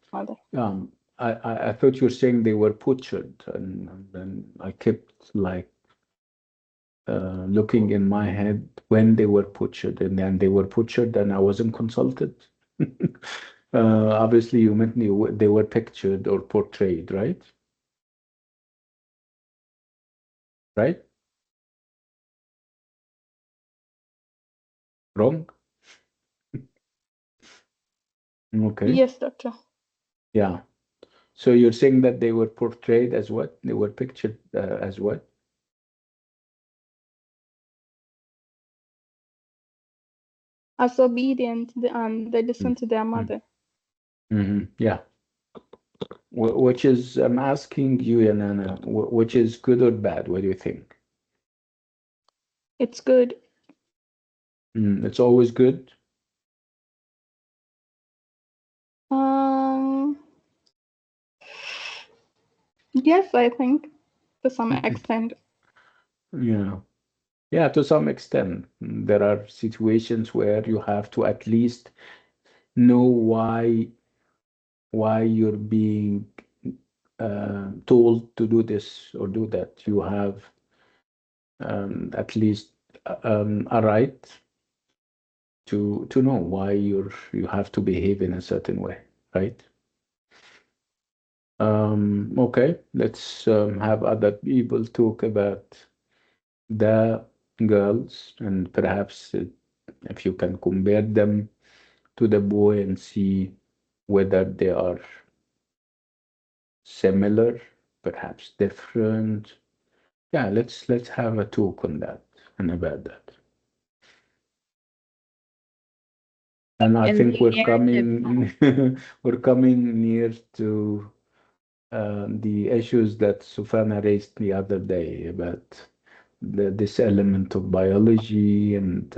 I thought you were saying they were butchered, and then I kept like looking in my head when they were butchered, and then they were butchered, and I wasn't consulted. Obviously, you meant they were pictured or portrayed, right? Right? Wrong? Okay. Yes, doctor. Yeah. So you're saying that they were portrayed as what? They were pictured as what? As obedient, and they listened to their mother. Yeah. Which is, I'm asking you, Yanana, which is good or bad? What do you think? It's good. It's always good. Um, yes, I think to some extent. Yeah. Yeah, to some extent. There are situations where you have to at least know why you're being told to do this or do that. You have at least a right to know why you have to behave in a certain way, right? Okay, let's have other people talk about the girls, and perhaps if you can compare them to the boy and see whether they are similar, perhaps different. Yeah, let's have a talk on that and about that. And I In think the we're narrative, coming we're coming near to the issues that Sufana raised the other day about this element of biology and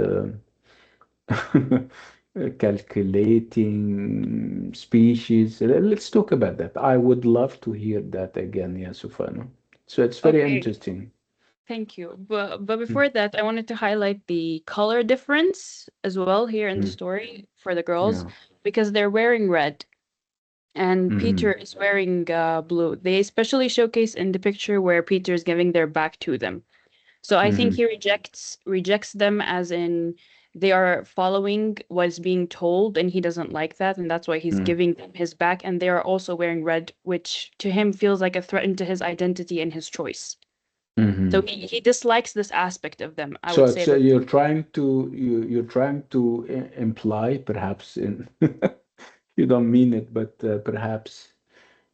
calculating species. Let's talk about that. I would love to hear that again, yeah, Sufana. So it's very okay, interesting. thank you. But Mm, before that, I wanted to highlight the color difference as well here in the mm, story for the girls yeah. because they're wearing red and Peter Mm, is wearing blue. They especially showcase in the picture where Peter is giving their back to them. So I think mm, he rejects them as in they are following what is being told and he doesn't like that and that's why he's mm, giving them his back and they are also wearing red which to him feels like a threat to his identity and his choice. So Hmm. he dislikes this aspect of them. I So would say it's that. you're trying to imply, perhaps in you don't mean it, but perhaps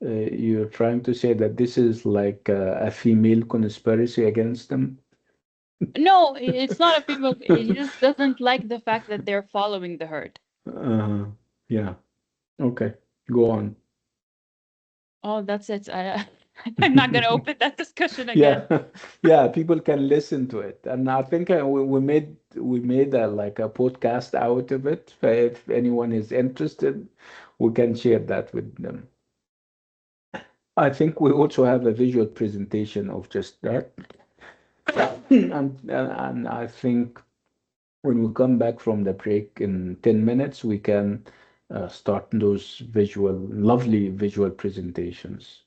you're trying to say that this is like a female conspiracy against them. No, it's not a female. He just doesn't like the fact that they're following the herd. Uh, yeah. Okay. Go on. Oh, that's it. I'm not gonna open that discussion again. Yeah, yeah, people can listen to it, and I think we made a like a podcast out of it. If anyone is interested, we can share that with them. I think we also have a visual presentation of just that, and I think when we come back from the break in 10 minutes, we can start those lovely visual presentations.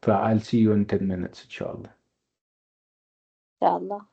But I'll see you in 10 minutes, inshallah. inshallah.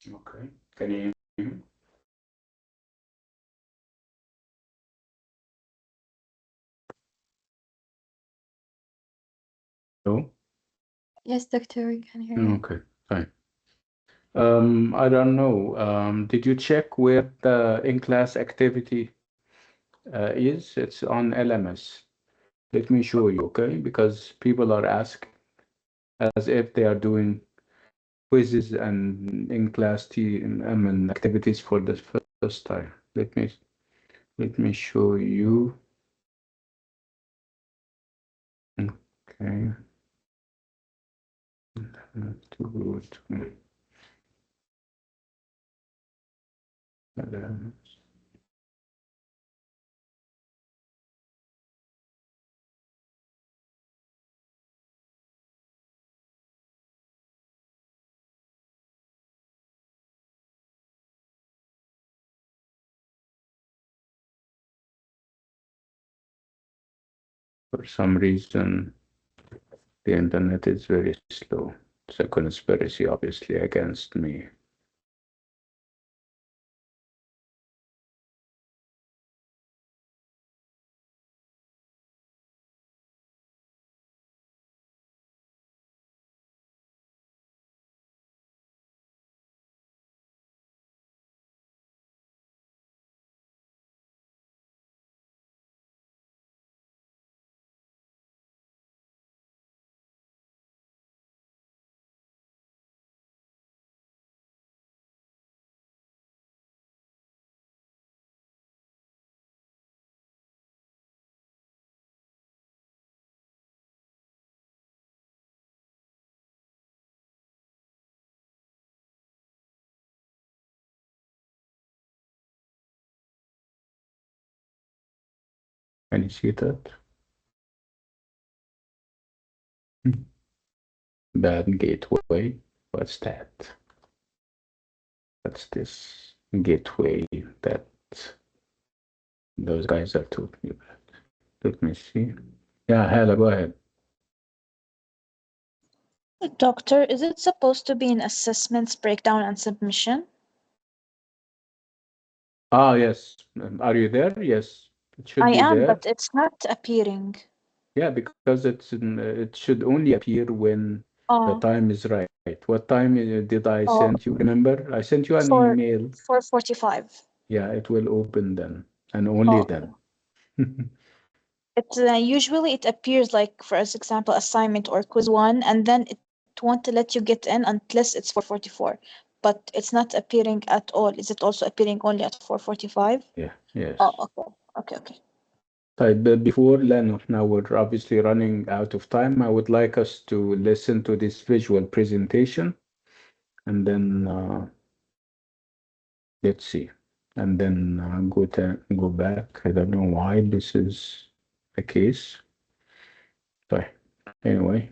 Okay. Can you hear me? Hello? Yes, doctor, we can hear you. Okay, fine. I don't know. Did you check where the in-class activity is? It's on LMS. Let me show you, okay? Because people are asking as if they are doing quizzes and in-class I mean, activities for the first time. Let me show you. Okay. To go to LMS. For some reason, the internet is very slow. It's a conspiracy, obviously, against me. Can you see that? Bad gateway. What's that? That's this gateway that those guys are talking about. Let me see. Yeah, Hala, go ahead. Doctor, is it supposed to be in assessments, breakdown, and submission? Ah, yes. Are you there? Yes. It should I be am, there. but it's not appearing. Yeah, because it should only appear when the Oh, time is right. What time did I oh, send you? Remember? I sent you an for email. 4:45. Yeah, it will open then, and only Oh, then. it usually it appears like, for example, assignment or quiz one, and then it won't let you get in unless it's 4:44. But it's not appearing at all. Is it also appearing only at 4:45? Yeah, Oh, yes. okay, okay, okay. But before Len, now we're obviously running out of time. I would like us to listen to this visual presentation and then let's see. And then go back. I don't know why this is the case. But anyway,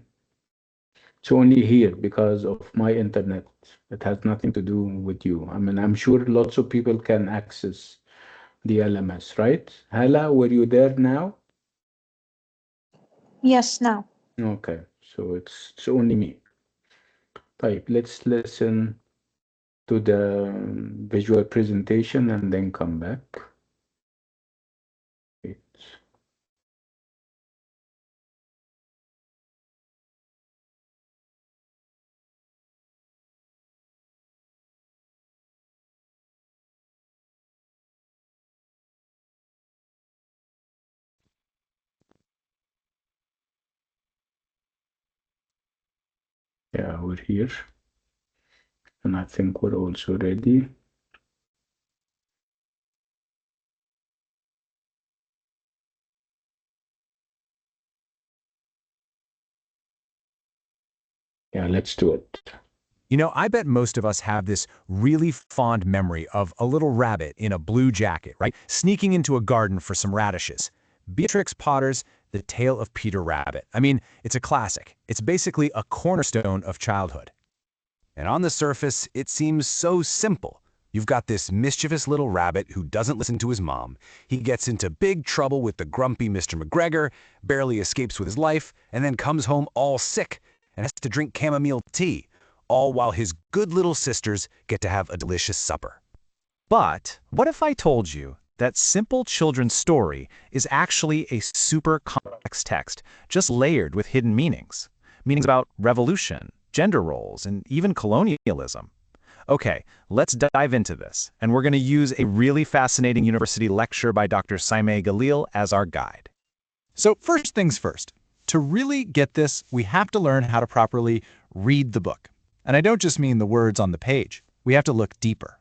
it's only here because of my internet. It has nothing to do with you. I mean, I'm sure lots of people can access the LMS, right? Hala, were you there now? Yes, now. Okay, so it's only me. Type. Let's listen to the visual presentation and then come back. Wait. Yeah, we're here. And I think we're also ready. Yeah, let's do it. You know, I bet most of us have this really fond memory of a little rabbit in a blue jacket, right? Sneaking into a garden for some radishes. Beatrix Potter's The Tale of Peter Rabbit. I mean, it's a classic. It's basically a cornerstone of childhood. And on the surface, it seems so simple. You've got this mischievous little rabbit who doesn't listen to his mom. He gets into big trouble with the grumpy Mr. McGregor, barely escapes with his life, and then comes home all sick and has to drink chamomile tea. all while his good little sisters get to have a delicious supper. But what if I told you that simple children's story is actually a super complex text, just layered with hidden meanings? Meanings about revolution, gender roles, and even colonialism. Okay, let's dive into this, and we're going to use a really fascinating university lecture by Dr. Saimeh Galil as our guide. So first things first, to really get this, we have to learn how to properly read the book. And I don't just mean the words on the page. We have to look deeper.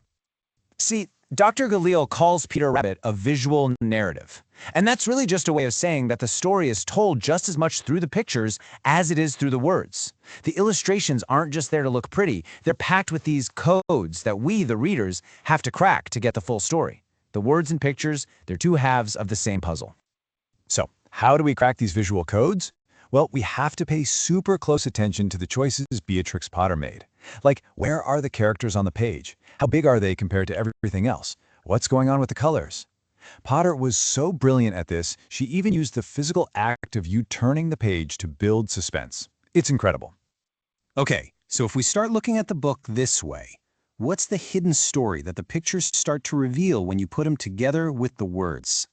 See, Dr. Galil calls Peter Rabbit a visual narrative. And that's really just a way of saying that the story is told just as much through the pictures as it is through the words. The illustrations aren't just there to look pretty, they're packed with these codes that we, the readers, have to crack to get the full story. The words and pictures, they're two halves of the same puzzle. So, how do we crack these visual codes? Well, we have to pay super close attention to the choices Beatrix Potter made. Like, where are the characters on the page? How big are they compared to everything else? What's going on with the colors? Potter was so brilliant at this, she even used the physical act of you turning the page to build suspense. It's incredible. Okay, so if we start looking at the book this way, what's the hidden story that the pictures start to reveal when you put them together with the words?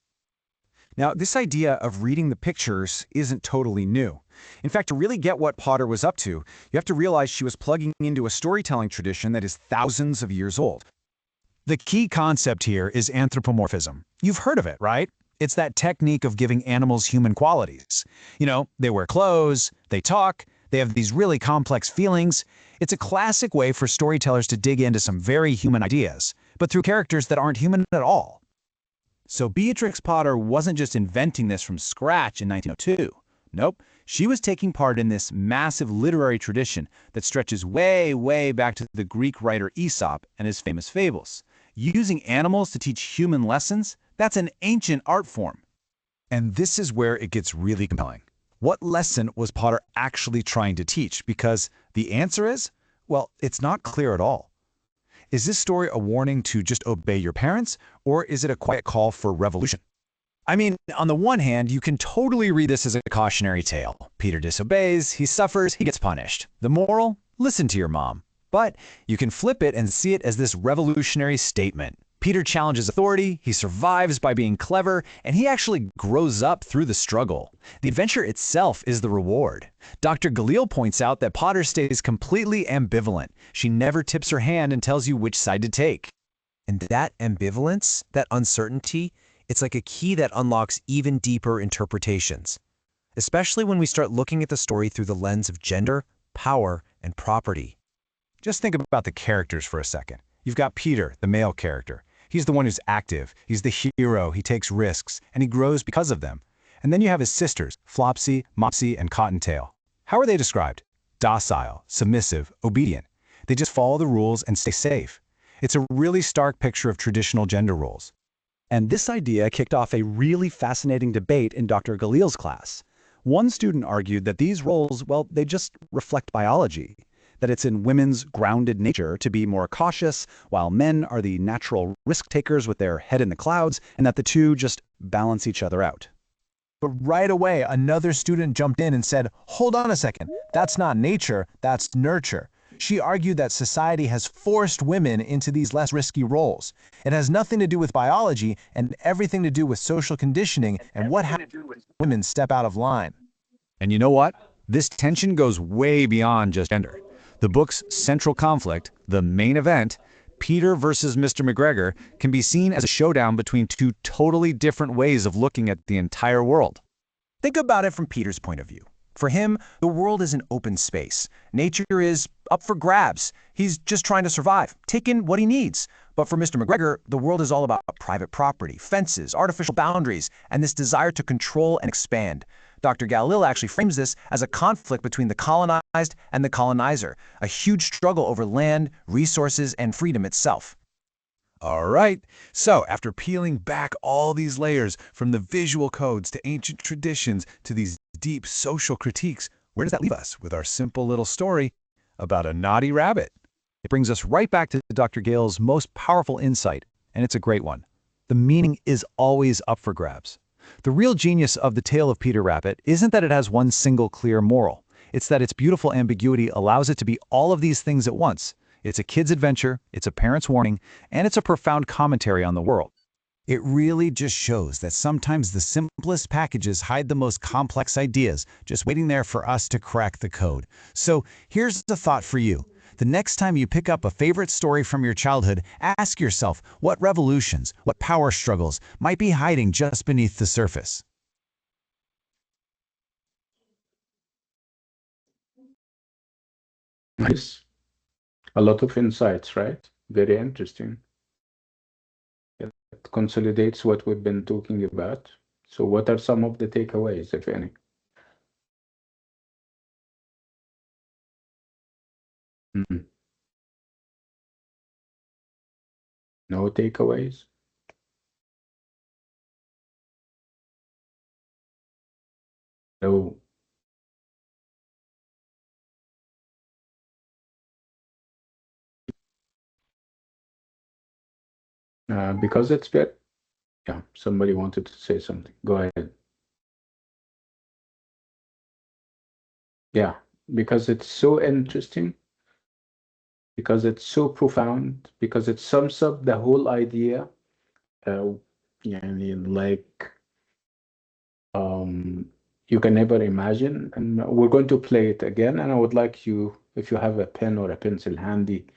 Now, this idea of reading the pictures isn't totally new. In fact, to really get what Potter was up to, you have to realize she was plugging into a storytelling tradition that is thousands of years old. The key concept here is anthropomorphism. You've heard of it, right? It's that technique of giving animals human qualities. You know, they wear clothes, they talk, they have these really complex feelings. It's a classic way for storytellers to dig into some very human ideas, but through characters that aren't human at all. So Beatrix Potter wasn't just inventing this from scratch in 1902. Nope, she was taking part in this massive literary tradition that stretches way, way back to the Greek writer Aesop and his famous fables. Using animals to teach human lessons, that's an ancient art form. And this is where it gets really compelling. What lesson was Potter actually trying to teach? Because the answer is, well, it's not clear at all. Is this story a warning to just obey your parents, or is it a quiet call for revolution? I mean, on the one hand, you can totally read this as a cautionary tale. Peter disobeys, he suffers, he gets punished. The moral? Listen to your mom. But you can flip it and see it as this revolutionary statement. Peter challenges authority, he survives by being clever, and he actually grows up through the struggle. The adventure itself is the reward. Dr. Galil points out that Potter stays completely ambivalent. She never tips her hand and tells you which side to take. And that ambivalence, that uncertainty, it's like a key that unlocks even deeper interpretations. Especially when we start looking at the story through the lens of gender, power, and property. Just think about the characters for a second. You've got Peter, the male character. He's the one who's active, he's the hero, he takes risks, and he grows because of them. And then you have his sisters, Flopsy, Mopsy, and Cottontail. How are they described? Docile, submissive, obedient. They just follow the rules and stay safe. It's a really stark picture of traditional gender roles. And this idea kicked off a really fascinating debate in Dr. Galil's class. One student argued that these roles, well, they just reflect biology. That it's in women's grounded nature to be more cautious, while men are the natural risk takers with their head in the clouds, and that the two just balance each other out. But right away, another student jumped in and said, hold on a second, that's not nature, that's nurture. She argued that society has forced women into these less risky roles. It has nothing to do with biology and everything to do with social conditioning and what happens when women step out of line. And you know what? This tension goes way beyond just gender. The book's central conflict, the main event, Peter versus Mr. McGregor, can be seen as a showdown between two totally different ways of looking at the entire world. Think about it from Peter's point of view. For him, the world is an open space. Nature is up for grabs. He's just trying to survive, take in what he needs. But for Mr. McGregor, the world is all about private property, fences, artificial boundaries, and this desire to control and expand. Dr. Galil actually frames this as a conflict between the colonized and the colonizer, a huge struggle over land, resources, and freedom itself. All right, so after peeling back all these layers from the visual codes to ancient traditions to these deep social critiques, where does that leave us with our simple little story about a naughty rabbit? It brings us right back to Dr. Galil's most powerful insight, and it's a great one. The meaning is always up for grabs. The real genius of the tale of Peter Rabbit isn't that it has one single clear moral. It's that its beautiful ambiguity allows it to be all of these things at once. It's a kid's adventure, it's a parent's warning, and it's a profound commentary on the world. It really just shows that sometimes the simplest packages hide the most complex ideas, just waiting there for us to crack the code. So here's a thought for you. The next time you pick up a favorite story from your childhood, ask yourself what revolutions, what power struggles might be hiding just beneath the surface. Nice. A lot of insights, right? Very interesting. It consolidates what we've been talking about. So what are some of the takeaways, if any? No takeaways? No. Because it's bit. Yeah, somebody wanted to say something. Go ahead. Yeah, because it's so interesting, because it's so profound, because it sums up the whole idea. Like you can never imagine. And we're going to play it again, and I would like you, if you have a pen or a pencil handy,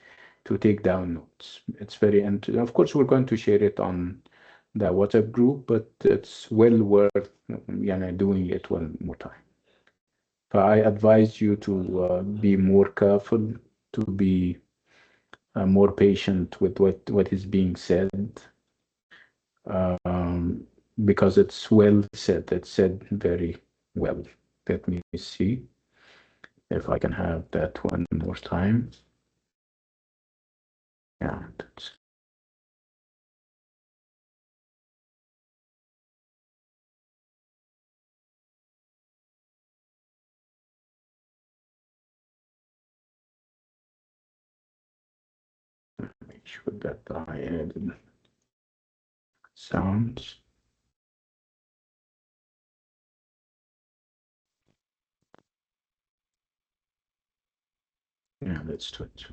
to take down notes. It's very interesting. Of course, we're going to share it on the WhatsApp group, but it's well worth doing it one more time. So I advise you to be more careful, to be more patient with what is being said, um, because it's well said. It's said very well. Let me see if I can have that one more time. Yeah, that's make sure that I added sounds. Yeah, let's do it.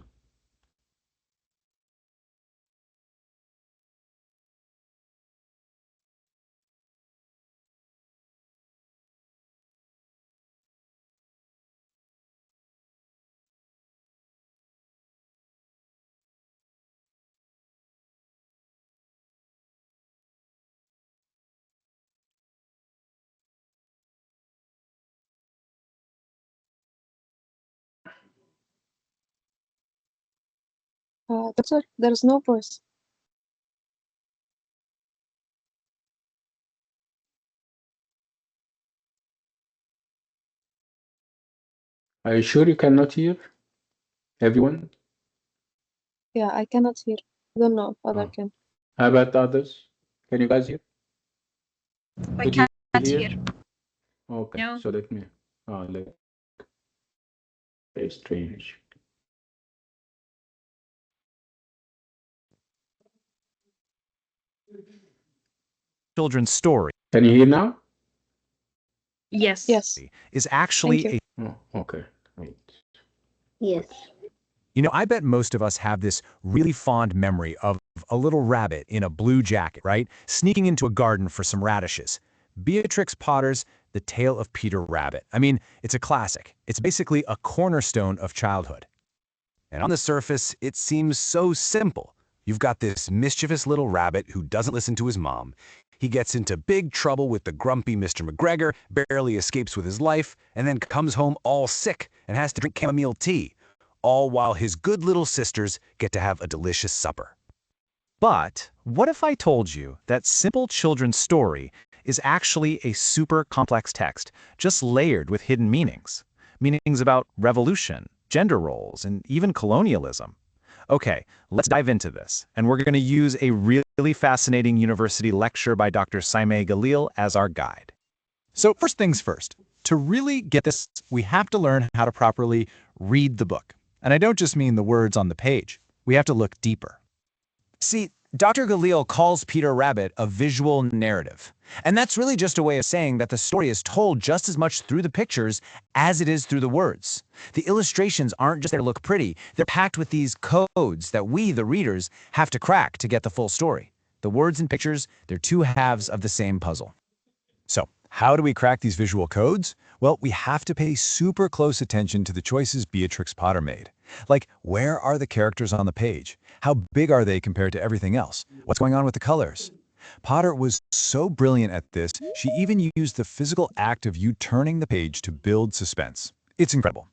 Doctor, there is no voice. Are you sure you cannot hear everyone? Yeah, I cannot hear. I don't know if other Oh. can. How about others? Can you guys hear? We Could you can't hear? hear. Okay, No. so let me. Like very strange. Children's story Can you hear now? Yes. Yes, is thank actually you. Oh, okay. Wait. Yes. I bet most of us have this really fond memory of a little rabbit in a blue jacket, right? Sneaking into a garden for some radishes. Beatrix Potter's The Tale of Peter Rabbit. I mean, it's a classic. It's basically a cornerstone of childhood. And on the surface, it seems so simple. You've got this mischievous little rabbit who doesn't listen to his mom. He gets into big trouble with the grumpy Mr. McGregor, barely escapes with his life, and then comes home all sick and has to drink chamomile tea, all while his good little sisters get to have a delicious supper. But what if I told you that simple children's story is actually a super complex text, just layered with hidden meanings? Meanings about revolution, gender roles, and even colonialism. Okay, let's dive into this, and we're going to use a really fascinating university lecture by Dr. Saime Galil as our guide. So first things first, to really get this, we have to learn how to properly read the book. And I don't just mean the words on the page. We have to look deeper. See, Dr. Galil calls Peter Rabbit a visual narrative. And that's really just a way of saying that the story is told just as much through the pictures as it is through the words. The illustrations aren't just there to look pretty, they're packed with these codes that we, the readers, have to crack to get the full story. The words and pictures, they're two halves of the same puzzle. So, how do we crack these visual codes? Well, we have to pay super close attention to the choices Beatrix Potter made. Like, where are the characters on the page? How big are they compared to everything else? What's going on with the colors? Potter was so brilliant at this, she even used the physical act of you turning the page to build suspense. It's incredible.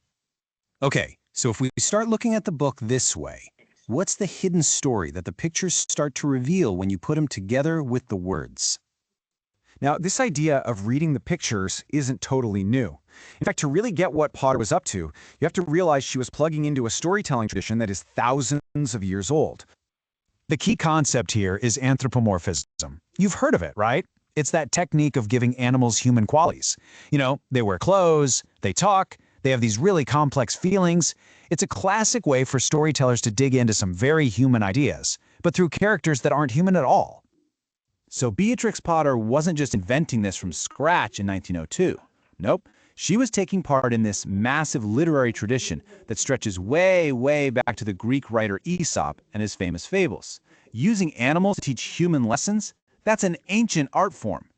Okay, so if we start looking at the book this way, what's the hidden story that the pictures start to reveal when you put them together with the words? Now, this idea of reading the pictures isn't totally new. In fact, to really get what Potter was up to, you have to realize she was plugging into a storytelling tradition that is thousands of years old. The key concept here is anthropomorphism. You've heard of it, right? It's that technique of giving animals human qualities. You know, they wear clothes, they talk, they have these really complex feelings. It's a classic way for storytellers to dig into some very human ideas, but through characters that aren't human at all. So Beatrix Potter wasn't just inventing this from scratch in 1902. Nope, she was taking part in this massive literary tradition that stretches way, way back to the Greek writer Aesop and his famous fables. Using animals to teach human lessons, that's an ancient art form.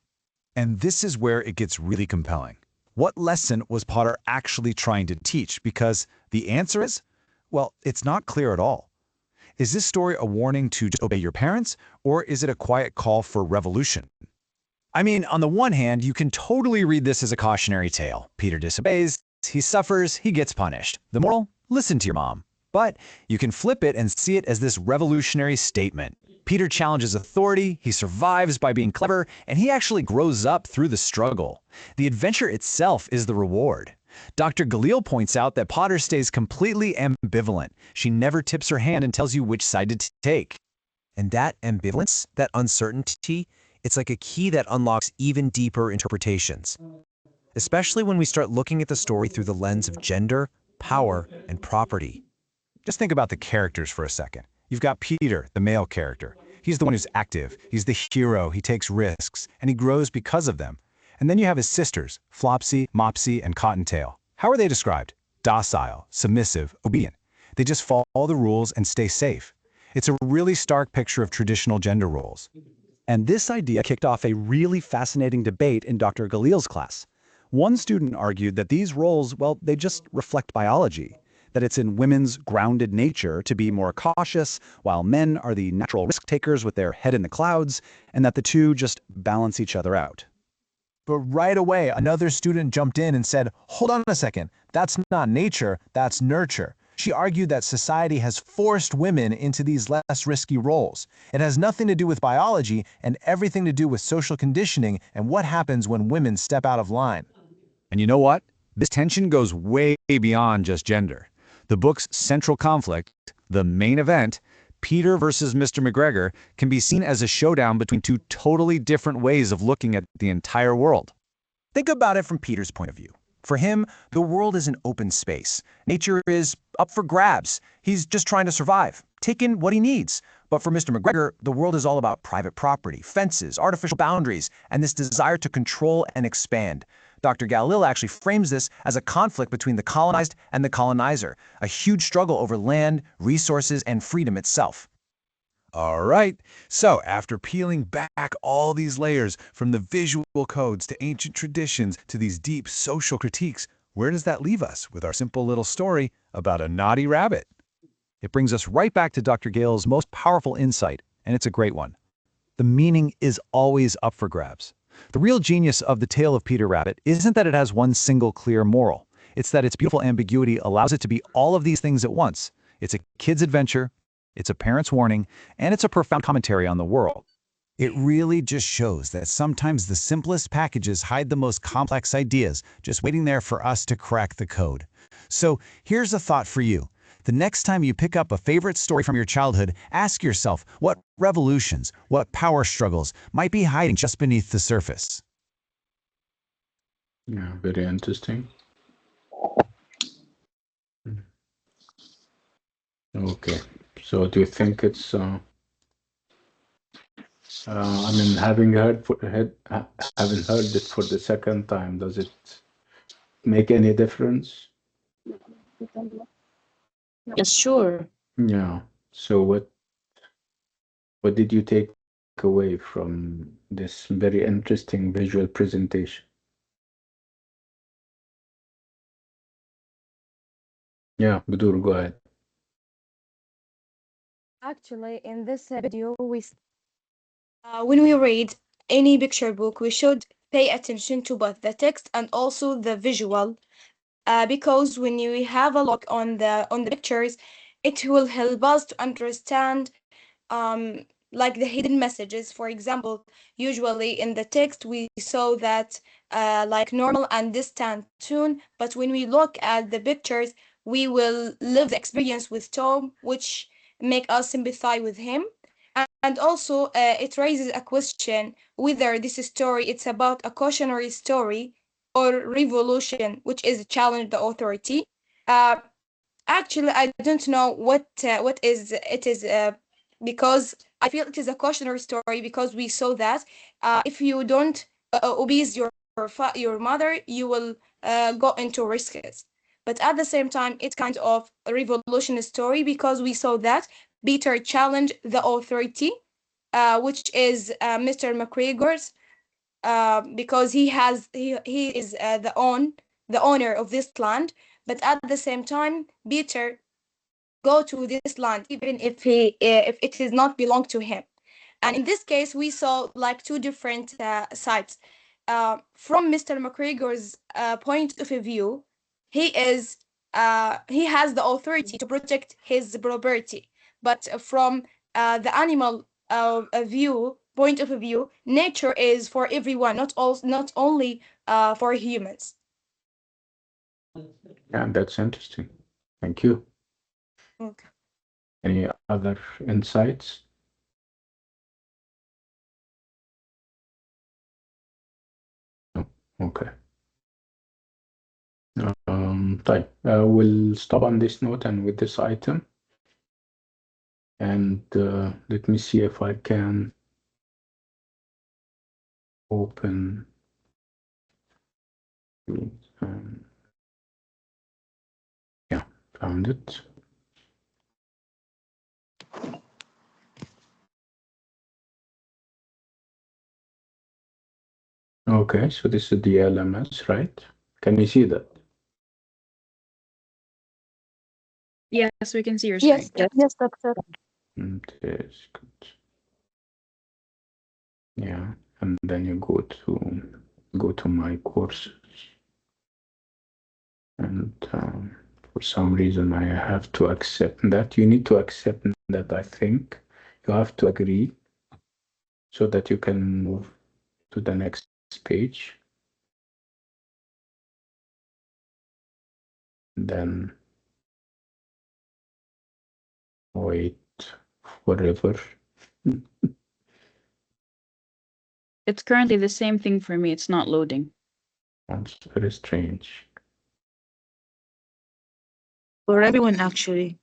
And this is where it gets really compelling. What lesson was Potter actually trying to teach? Because the answer is, well, it's not clear at all. Is this story a warning to just obey your parents, or is it a quiet call for revolution? I mean, on the one hand, you can totally read this as a cautionary tale. Peter disobeys, he suffers, he gets punished. The moral? Listen to your mom. But you can flip it and see it as this revolutionary statement. Peter challenges authority, he survives by being clever, and he actually grows up through the struggle. The adventure itself is the reward. Dr. Galil points out that Potter stays completely ambivalent. She never tips her hand and tells you which side to take. And that ambivalence, that uncertainty, it's like a key that unlocks even deeper interpretations. Especially when we start looking at the story through the lens of gender, power, and property. Just think about the characters for a second. You've got Peter, the male character. He's the one who's active, he's the hero, he takes risks, and he grows because of them. And then you have his sisters, Flopsy, Mopsy, and Cottontail. How are they described? Docile, submissive, obedient. They just follow the rules and stay safe. It's a really stark picture of traditional gender roles. And this idea kicked off a really fascinating debate in Dr. Galil's class. One student argued that these roles, well, they just reflect biology, that it's in women's grounded nature to be more cautious, while men are the natural risk takers with their head in the clouds, and that the two just balance each other out. But right away, another student jumped in and said, hold on a second, that's not nature, that's nurture. She argued that society has forced women into these less risky roles. It has nothing to do with biology and everything to do with social conditioning and what happens when women step out of line. And you know what? This tension goes way beyond just gender. The book's central conflict, the main event, Peter versus Mr. McGregor, can be seen as a showdown between two totally different ways of looking at the entire world. Think about it from Peter's point of view. For him, the world is an open space. Nature is up for grabs. He's just trying to survive, taking what he needs. But for Mr. McGregor, the world is all about private property, fences, artificial boundaries, and this desire to control and expand. Dr. Galil actually frames this as a conflict between the colonized and the colonizer, a huge struggle over land, resources, and freedom itself. All right, so after peeling back all these layers, from the visual codes to ancient traditions to these deep social critiques, where does that leave us with our simple little story about a naughty rabbit? It brings us right back to Dr. Galil's most powerful insight, and it's a great one. The meaning is always up for grabs. The real genius of The Tale of Peter Rabbit isn't that it has one single clear moral. It's that its beautiful ambiguity allows it to be all of these things at once. It's a kid's adventure, it's a parent's warning, and it's a profound commentary on the world. It really just shows that sometimes the simplest packages hide the most complex ideas, just waiting there for us to crack the code. So here's a thought for you. The next time you pick up a favorite story from your childhood, ask yourself what revolutions, what power struggles might be hiding just beneath the surface. Yeah, very interesting. Okay, so do you think it's I mean, having heard it for the second time, does it make any difference? Yes, sure. Yeah. So what did you take away from this very interesting visual presentation? Yeah, Budur, go ahead. Actually, in this video, when we read any picture book, we should pay attention to both the text and also the visual, because when you have a look on the pictures, it will help us to understand like the hidden messages. For example, usually in the text we saw that like normal and distant tone, but when we look at the pictures, we will live the experience with Tom, which make us sympathize with him. And also, it raises a question whether this story it's about a cautionary story or revolution, which is challenge the authority. Uh, Actually, I don't know what is it is because I feel it is a cautionary story because we saw that if you don't obey your mother, you will go into risks. But at the same time, it's kind of a revolution story because we saw that Peter challenged the authority, which is Mr. McGregor's, because he is the owner of this land. But at the same time, Peter go to this land even if it is not belong to him. And in this case, we saw like two different sides. From Mr. McGregor's point of view, he has the authority to protect his property, but from the animal point of view, nature is for everyone, not only for humans. Yeah, that's interesting. Thank you. Okay. Any other insights? No. Okay. طيب, we'll stop on this note and with this item. And let me see if I can open. Yeah, found it. Okay, so this is the LMS, right? Can you see that? Yes, we can see your Yes, screen. yes, doctor. It is good. Yeah, and then you go to my courses, and for some reason I have to accept that. You need to accept that. I think you have to agree so that you can move to the next page. Then wait forever. It's currently the same thing for me. It's not loading. That's very strange. For everyone, actually,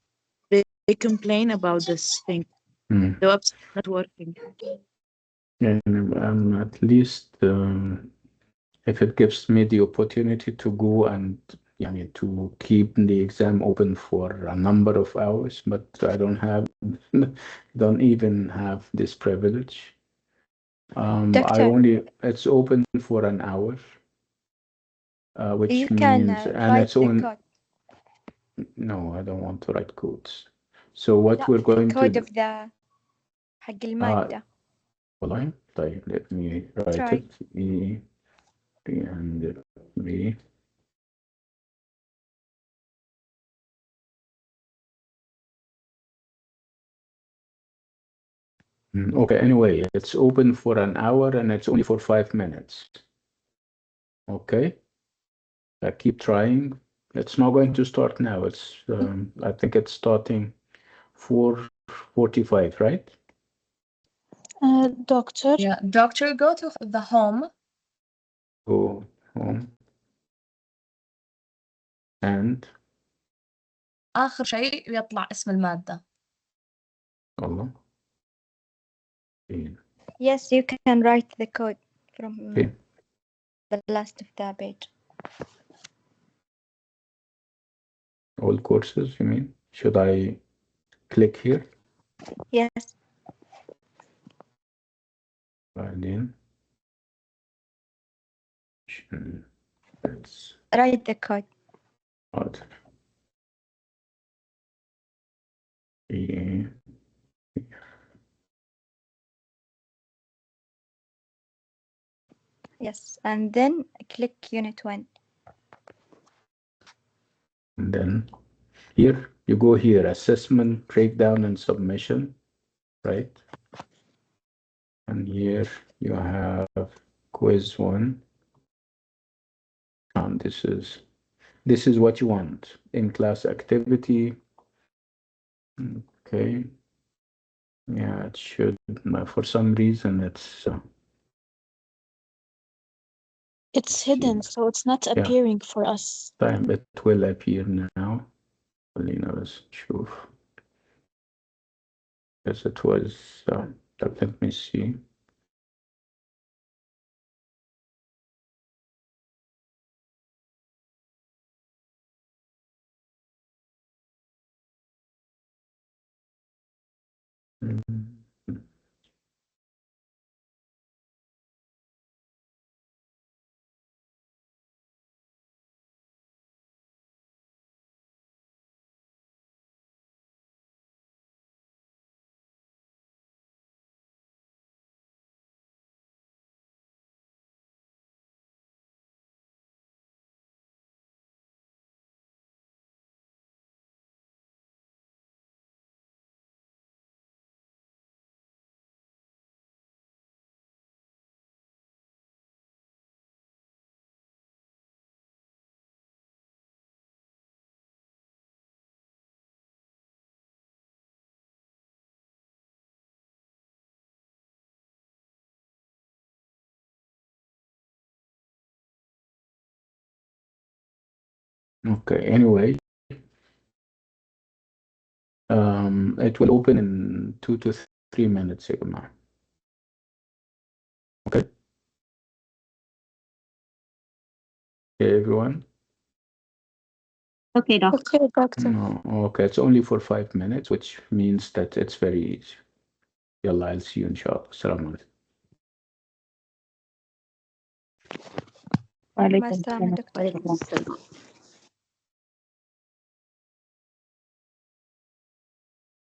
they complain about this thing. Mm. The website not working. And at least if it gives me the opportunity to go and to keep the exam open for a number of hours, but I don't even have this privilege. Doctor, It's open for an hour, which you can means, and write it's the on. code. No, I don't want to write codes. So what لا we're the going to code do, of the حق uh, المادة. والله طيب, let me write Try. it. E 303. Okay, anyway, it's open for an hour and it's only for 5 minutes. Okay, I keep trying. It's not going to start now. I think it's starting 4:45, right? Doctor. Yeah, doctor, go to the home. Go home and آخر شيء يطلع اسم المادة. Allah. Yes, you can write the code from Okay. the last of the page. All courses, you mean? Should I click here? Yes, بعدين let's write the code. حاضر. إيه. Yes, and then click Unit 1. And then here you go here, assessment, breakdown, and submission, right? And here you have quiz 1, and this is what you want in class activity. Okay. Yeah, it should. For some reason, It's hidden, so it's not yeah. appearing for us. Time it will appear now. خلينا بس نشوف. Yes, it was. Let me see. Mhm. Okay, anyway, it will open in 2 to 3 minutes, يا جماعة. Okay, okay, everyone. Okay, doctor. Okay, doctor. No, okay, it's only for 5 minutes, which means that it's very easy. يلا, I'll see you inshallah. Assalamu alaikum. مع السلامة دكتور. وعليكم السلام.